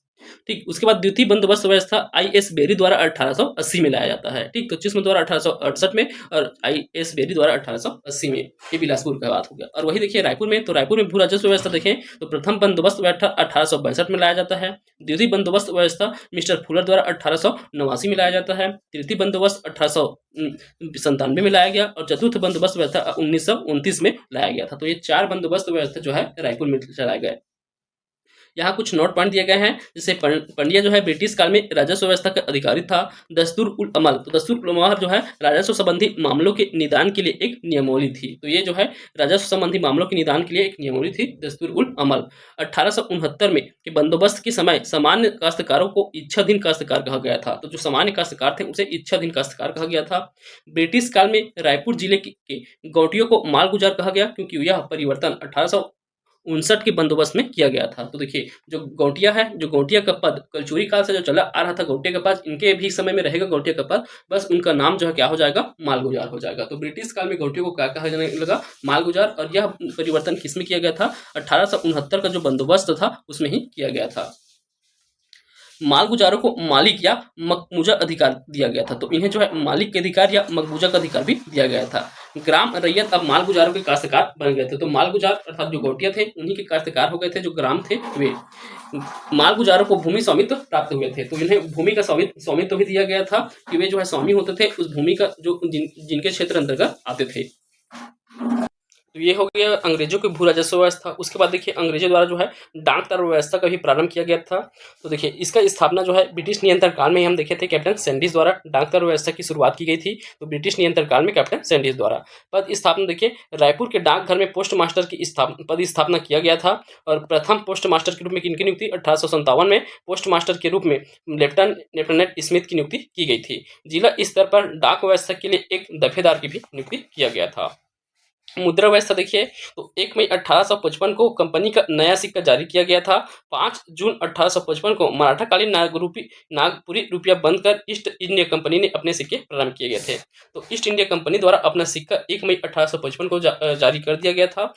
ठीक, उसके बाद द्वितीय बंदोबस्त व्यवस्था आई.एस. बेरी द्वारा 1880 में लाया जाता है। ठीक, तो चिस्म द्वारा 1868 में और आई.एस. बेरी द्वारा 1880 में। ये बिलासपुर का बात हो गया। और वही देखिए रायपुर में, तो रायपुर में भू राजस्व व्यवस्था देखें तो प्रथम बंदोबस्त व्यवस्था 1862 में लाया जाता है। द्वितीय बंदोबस्त व्यवस्था मिस्टर फुलर द्वारा 1889 में लाया जाता है। तृतीय बंदोबस्त 1897 में लाया गया और चतुर्थ बंदोबस्त व्यवस्था 1929 में लाया गया था। तो ये 4 बंदोबस्त व्यवस्था जो है रायपुर में चलाए गए। यहाँ कुछ नोट पॉइंट दिए गए हैं, जैसे पंड्या जो है ब्रिटिश काल में राजस्व व्यवस्था का अधिकारी था। दस्तूर उल अमल, तो दस्तूर उल अमल जो है राजस्व संबंधी मामलों के निदान के लिए एक नियमावली थी। तो ये जो है राजस्व संबंधी मामलों के निदान के लिए एक नियमावली थी, दस्तूर उल अमल। 1869 में के बंदोबस्त के समय सामान्य काश्तकारों को इच्छाधीन काश्तकार कहा गया था। तो जो सामान्य काश्तकार थे उसे इच्छाधीन काश्तकार कहा गया था। ब्रिटिश काल में रायपुर जिले के गौटियों को मालगुजार कहा गया, क्योंकि यह परिवर्तन 1859 के बंदोबस्त में किया गया था। तो देखिए जो गौटिया है, जो गौटिया का पद कलचुरी काल से जो चला आ रहा था गौटिया का पद, इनके भी समय में रहेगा गौटिया का पद, बस उनका नाम जो है क्या हो जाएगा? मालगुजार हो जाएगा। तो ब्रिटिश काल में गौटिया को क्या कहा जाने लगा? मालगुजार। और यह परिवर्तन किसमें किया गया था? 1869 का जो बंदोबस्त था उसमें ही किया गया था। मालगुजारों को मालिक या मकबूजा अधिकार दिया गया था। तो इन्हें जो है मालिक के अधिकार या मकबूजा का अधिकार भी दिया गया था। ग्राम रैयत अब मालगुजारों के काश्तकार बन गए थे। तो मालगुजार अर्थात जो गौटिया थे उन्हीं के काश्तकार हो गए थे। जो ग्राम थे वे मालगुजारों को भूमि स्वामित्व प्राप्त हुए थे। तो इन्हें भूमि का स्वामित्व भी दिया गया था कि वे जो है स्वामी होते थे उस भूमि का, जो जिनके क्षेत्र अंतर्गत आते थे। तो ये हो गया अंग्रेजों की भू राजस्व व्यवस्था। उसके बाद देखिए अंग्रेजों द्वारा जो है डाक तार व्यवस्था का भी प्रारंभ किया गया था। तो देखिए इसका स्थापना जो है ब्रिटिश नियंत्रण काल में ही हम देखे थे, कैप्टन सैंडिस द्वारा डाक तार व्यवस्था की शुरुआत की गई थी। तो ब्रिटिश नियंत्रण काल में कैप्टन सैंडिस द्वारा पद स्थापना देखिए, रायपुर के डाकघर में पोस्ट मास्टर की पद स्थापना किया गया था। और प्रथम पोस्ट मास्टर के रूप में किनकी नियुक्ति? 1857 में पोस्ट मास्टर के रूप में लेफ्टिनेंट स्मिथ की नियुक्ति की गई थी। जिला स्तर पर डाक व्यवस्था के लिए एक दफेदार की भी नियुक्ति किया गया था। मुद्रा व्यवस्था देखिए, तो 1 मई 1855 को कंपनी का नया सिक्का जारी किया गया था। 5 जून 1855 को मराठाकालीन नागपुरी रुपया बंद कर ईस्ट इंडिया कंपनी ने अपने सिक्के प्रारंभ किए गए थे। तो ईस्ट इंडिया कंपनी द्वारा अपना सिक्का 1 मई 1855 को जारी कर दिया गया था।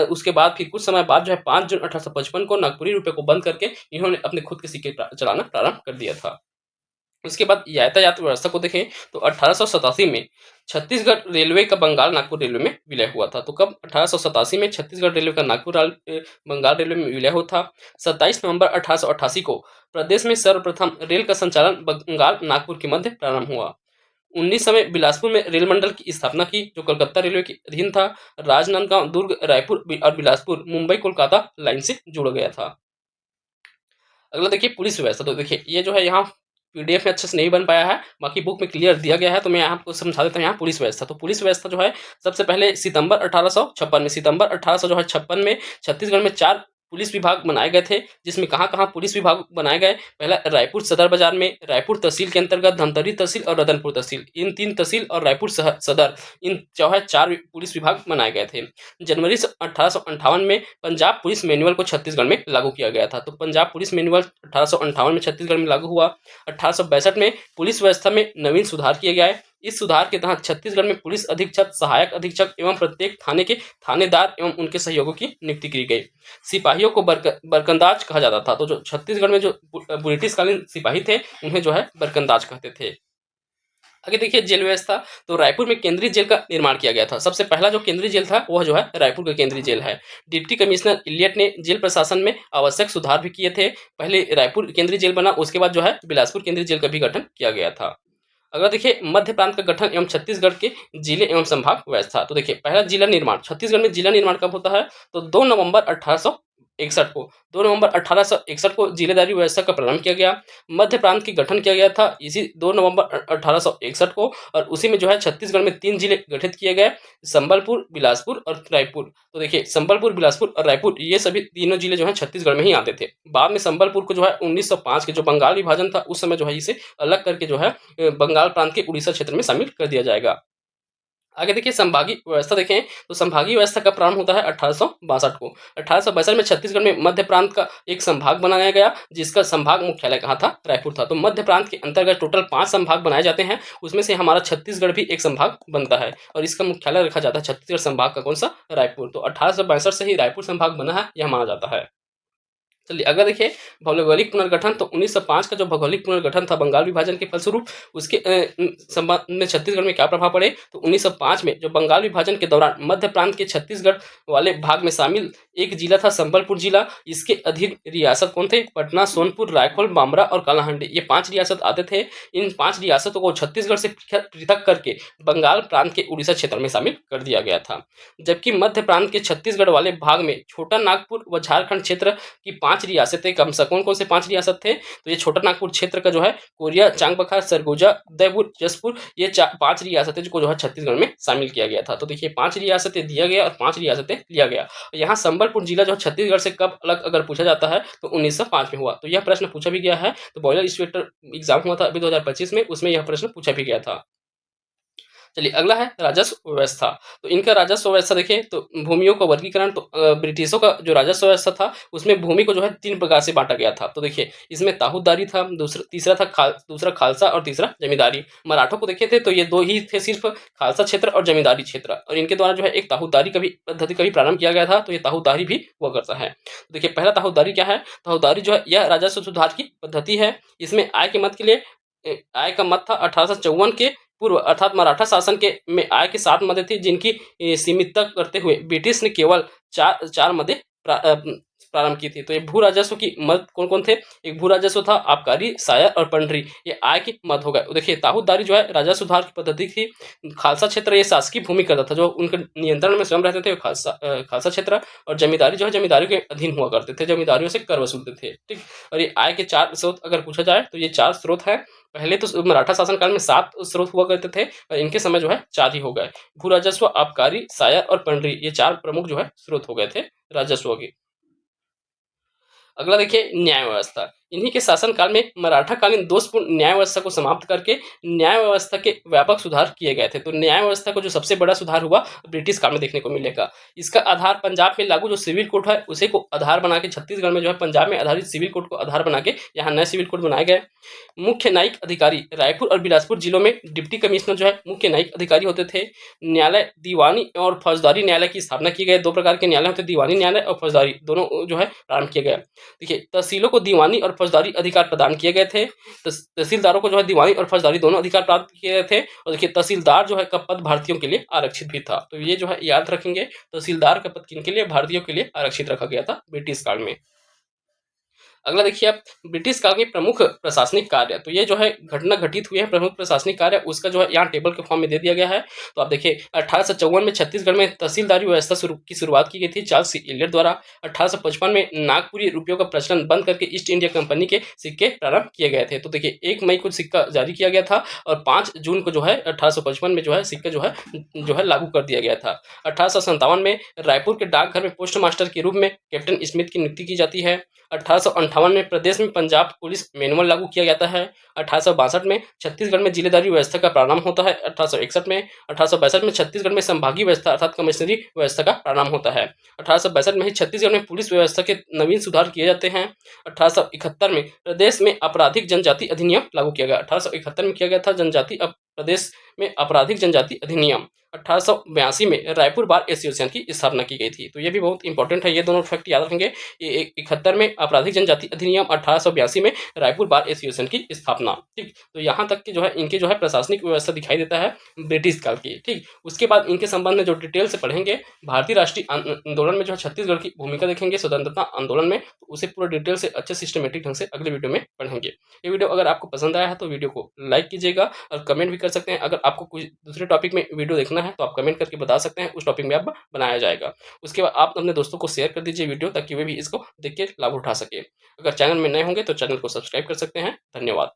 उसके बाद फिर कुछ समय बाद जो है 5 जून 1855 को नागपुरी रुपये को बंद करके इन्होंने अपने खुद के सिक्के चलाना प्रारंभ कर दिया था। उसके बाद यातायात व्यवस्था को देखें तो 1887 में छत्तीसगढ़ रेलवे का बंगाल नागपुर रेलवे में विलय हुआ था। तो कब 1887 में छत्तीसगढ़ रेलवे का बंगाल रेलवे में विलय हुआ था। 27 नवंबर 1888 को प्रदेश में सर्वप्रथम रेल का संचालन बंगाल नागपुर के मध्य प्रारंभ हुआ। 1900 में बिलासपुर में रेल मंडल की स्थापना की जो कलकत्ता रेलवे के अधीन था। राजनांदगांव, दुर्ग, रायपुर और बिलासपुर मुंबई कोलकाता लाइन से जुड़ गया था। अगला देखिए पुलिस व्यवस्था। तो देखिए ये जो है यहाँ पीडीएफ में अच्छे से नहीं बन पाया है, बाकी बुक में क्लियर दिया गया है, तो मैं आपको समझा देता हूँ। यहाँ पुलिस व्यवस्था, तो पुलिस व्यवस्था जो है सबसे पहले सितंबर 1856 में छत्तीसगढ़ में 4 पुलिस विभाग बनाए गए थे, जिसमें कहाँ कहाँ पुलिस विभाग बनाए गए। पहला रायपुर सदर बाजार में, रायपुर तहसील के अंतर्गत धमतरी तहसील और रतनपुर तहसील, इन 3 तहसील और रायपुर सदर, इन जो है 4 पुलिस विभाग बनाए गए थे। जनवरी 1858 में पंजाब पुलिस मैनुअल को छत्तीसगढ़ में लागू किया गया था। तो पंजाब पुलिस मैनुअल 1858 में छत्तीसगढ़ में लागू हुआ। 1862 में पुलिस व्यवस्था में नवीन सुधार किए गए। इस सुधार के तहत छत्तीसगढ़ में पुलिस अधीक्षक, सहायक अधीक्षक एवं प्रत्येक थाने के थानेदार एवं उनके सहयोगों की नियुक्ति की गई। सिपाहियों को बरकंदाज कहा जाता था। तो जो छत्तीसगढ़ में जो ब्रिटिशकालीन सिपाही थे उन्हें जो है बरकंदाज कहते थे। आगे देखिए जेल व्यवस्था। तो रायपुर में केंद्रीय जेल का निर्माण किया गया था। सबसे पहला जो केंद्रीय जेल था वह जो है रायपुर का केंद्रीय जेल है। डिप्टी कमिश्नर इलियट ने जेल प्रशासन में आवश्यक सुधार भी किए थे। पहले रायपुर केंद्रीय जेल बना, उसके बाद जो है बिलासपुर केंद्रीय जेल का भी गठन किया गया था। अगला देखिए मध्य प्रांत का गठन एवं छत्तीसगढ़ के जिले एवं संभाग व्यवस्था। तो देखिए पहला जिला निर्माण, छत्तीसगढ़ में जिला निर्माण कब होता है, तो 2 नवंबर 1861 को जिलेदारी व्यवस्था का प्रारंभ किया गया। मध्य प्रांत की गठन किया गया था इसी 2 नवंबर 1861 को, और उसी में जो है छत्तीसगढ़ में 3 जिले गठित किए गए, संबलपुर, बिलासपुर और रायपुर। तो देखिए संबलपुर, बिलासपुर और रायपुर ये सभी तीनों जिले जो है छत्तीसगढ़ में ही आते थे। बाद में संबलपुर को जो है 1905 के जो बंगाल विभाजन था उस समय जो है इसे अलग करके जो है बंगाल प्रांत के उड़ीसा क्षेत्र में शामिल कर दिया जाएगा। आगे देखिए संभागीय व्यवस्था देखें, तो संभागीय व्यवस्था का प्रारंभ होता है 1862 को। 1862 में छत्तीसगढ़ में मध्य प्रांत का एक संभाग बनाया गया, जिसका संभाग मुख्यालय कहाँ था, रायपुर था। तो मध्य प्रांत के अंतर्गत टोटल 5 संभाग बनाए जाते हैं, उसमें से हमारा छत्तीसगढ़ भी एक संभाग बनता है और इसका मुख्यालय रखा जाता है छत्तीसगढ़ संभाग का कौन सा, रायपुर। तो 1862 से ही रायपुर संभाग बना है, यह माना जाता है। चलिए अगला देखिए भौगोलिक पुनर्गठन। तो 1905 का जो भौगोलिक पुनर्गठन था बंगाल विभाजन के फलस्वरूप, उसके संबंध में छत्तीसगढ़ में क्या प्रभाव पड़े, तो 1905 में जो बंगाल विभाजन के दौरान मध्य प्रांत के छत्तीसगढ़ वाले भाग में शामिल एक जिला था संबलपुर जिला। इसके अधीन रियासत कौन थे, पटना, सोनपुर, रायखोल, बामरा और कालाहांडी, ये 5 रियासत आते थे। इन 5 रियासतों को छत्तीसगढ़ से पृथक करके बंगाल प्रांत के उड़ीसा क्षेत्र में शामिल कर दिया गया था। जबकि मध्य प्रांत के छत्तीसगढ़ वाले भाग में छोटा नागपुर व झारखंड क्षेत्र की 5 रियासतें, कम से कौन से 5 रियासत थे, तो ये छोटा नागपुर क्षेत्र का जो है कोरिया, चांगबखा, सरगुजा, उदयपुर, जसपुर, ये 5 रियासतें जो है छत्तीसगढ़ में शामिल किया गया था। तो देखिए 5 रियासतें दिया गया और 5 रियासतें लिया गया। यहाँ संबलपुर जिला जो छत्तीसगढ़ से कब अलग अगर पूछा जाता है तो 1905 में हुआ। तो यह प्रश्न पूछा भी गया है। तो बॉयलर इंस्पेक्टर एग्जाम हुआ था अभी 2025 में, उसमें यह प्रश्न पूछा भी गया था। चलिए अगला है राजस्व व्यवस्था। तो इनका राजस्व व्यवस्था देखिए, तो भूमियों का वर्गीकरण। तो ब्रिटिशों का जो राजस्व व्यवस्था था उसमें भूमि को जो है 3 प्रकार से बांटा गया था। तो देखिए इसमें ताहूदारी था, दूसरा खालसा और तीसरा जमींदारी। मराठों को देखे थे तो ये 2 ही थे सिर्फ, खालसा क्षेत्र और जमींदारी क्षेत्र, और इनके द्वारा जो है एक ताहूदारी का भी पद्धति का भी प्रारंभ किया गया था। तो ये ताहूदारी भी हुआ करता है। तो देखिए पहला ताहूदारी क्या है, ताहूदारी जो है यह राजस्व सुधार की पद्धति है। इसमें आय के मत के लिए आय का मत था 1854 के पूर्व, अर्थात मराठा शासन के में आय के 7 मदें थी, जिनकी सीमितता करते हुए ब्रिटिश ने केवल 4 मदें प्रारंभ की थी। तो ये भू राजस्व की मद कौन कौन थे, एक भू राजस्व था, आबकारी, सायर और पंडरी, ये आय की मद हो गए। देखिए ताहूदारी जो है राजस्व सुधार की पद्धति थी। खालसा क्षेत्र ये शासकीय भूमि करता था, जो उनके नियंत्रण में स्वयं रहते थे, खालसा क्षेत्र। और जमींदारी जो है जमींदारी के अधीन हुआ करते थे, जमींदारियों से कर वसूलते थे। ठीक, और ये आय के 4 स्रोत अगर पूछा जाए तो ये 4 स्रोत है। पहले तो मराठा शासन काल में 7 स्रोत हुआ करते थे, और इनके समय जो है 4 ही हो गए। भू राजस्व, आबकारी, सायर और पंडरी, ये 4 प्रमुख जो है स्रोत हो गए थे राजस्व के। अगला देखिए न्याय व्यवस्था। इन्हीं के शासनकाल में मराठाकालीन दोषपूर्ण न्याय व्यवस्था को समाप्त करके न्याय व्यवस्था के व्यापक सुधार किए गए थे। तो न्याय व्यवस्था को जो सबसे बड़ा सुधार हुआ ब्रिटिश काल में देखने को मिलेगा। इसका आधार पंजाब में लागू जो सिविल कोड है उसे को आधार बना के, छत्तीसगढ़ में जो है पंजाब में आधारित सिविल कोड को आधार बना के यहाँ नए सिविल कोड बनाए गए। मुख्य न्यायिक अधिकारी रायपुर और बिलासपुर जिलों में डिप्टी कमिश्नर जो है मुख्य न्यायिक अधिकारी होते थे। न्यायालय दीवानी और फौजदारी न्यायालय की स्थापना की गई। दो प्रकार के न्यायालय होते हैं, दीवानी न्यायालय और फौजदारी, दोनों जो है प्रारंभ किए गए। देखिए, तहसीलों को दीवानी और फौजदारी अधिकार प्रदान किए गए थे। तहसीलदारों को जो है दीवानी और फौजदारी दोनों अधिकार प्राप्त किए गए थे। और देखिए, तहसीलदार जो है का पद भारतीयों के लिए आरक्षित भी था। तो ये जो है याद रखेंगे, तहसीलदार का पद किनके लिए? भारतीयों के लिए आरक्षित रखा गया था ब्रिटिश काल में। अगला देखिए आप, ब्रिटिश काल के प्रमुख प्रशासनिक कार्य। तो ये जो है घटना घटित हुई है प्रमुख प्रशासनिक कार्य, उसका जो है यहाँ टेबल के फॉर्म में दे दिया गया है। तो आप देखिए, 1854 में छत्तीसगढ़ में तहसीलदारी व्यवस्था की शुरुआत की गई थी चार्ल्स इलियट द्वारा। 1855 में नागपुरी रुपयों का प्रचलन बंद करके ईस्ट इंडिया कंपनी के सिक्के प्रारंभ किए गए थे। तो देखिए, 1 मई को सिक्का जारी किया गया था और 5 जून को जो है 1855 में जो है सिक्का जो है लागू कर दिया गया था। 1857 में रायपुर के डाकघर में पोस्ट मास्टर के रूप में कैप्टन स्मिथ की नियुक्ति की जाती है। 1858 में प्रदेश में पंजाब पुलिस मैनुअल लागू किया जाता है। 1862 में छत्तीसगढ़ में जिलेदारी व्यवस्था का प्रारंभ होता है। 1862 में छत्तीसगढ़ में संभागीय व्यवस्था अर्थात कमिश्नरी व्यवस्था का प्रारंभ होता है। 1862 में ही छत्तीसगढ़ में पुलिस व्यवस्था के नवीन सुधार किए जाते हैं। 1871 में प्रदेश में आपराधिक जनजाति अधिनियम लागू किया गया। 1871 में किया गया था जनजाति प्रदेश में आपराधिक जनजाति अधिनियम। 1882 में रायपुर बार एसोसिएशन की स्थापना की गई थी। तो ये भी बहुत इंपॉर्टेंट है, ये दोनों फैक्ट याद रखेंगे। 71 में आपराधिक जनजाति अधिनियम, 1882 में रायपुर बार एसोसिएशन की स्थापना। ठीक, तो यहाँ तक की जो है इनके जो है प्रशासनिक व्यवस्था दिखाई देता है ब्रिटिश काल की। ठीक, उसके बाद इनके संबंध में जो डिटेल से पढ़ेंगे, भारतीय राष्ट्रीय आंदोलन में जो है छत्तीसगढ़ की भूमिका देखेंगे स्वतंत्रता आंदोलन में, तो उसे पूरा डिटेल से अच्छे सिस्टमेटिक ढंग से अगले वीडियो में पढ़ेंगे। ये वीडियो अगर आपको पसंद आया है तो वीडियो को लाइक कीजिएगा और कमेंट भी कर सकते हैं। अगर आपको कोई दूसरे टॉपिक में वीडियो देखना है तो आप कमेंट करके बता सकते हैं, उस टॉपिक में आप बनाया जाएगा। उसके बाद आप अपने दोस्तों को शेयर कर दीजिए वीडियो, ताकि वे भी इसको देख के लाभ उठा सके। अगर चैनल में नए होंगे तो चैनल को सब्सक्राइब कर सकते हैं। धन्यवाद।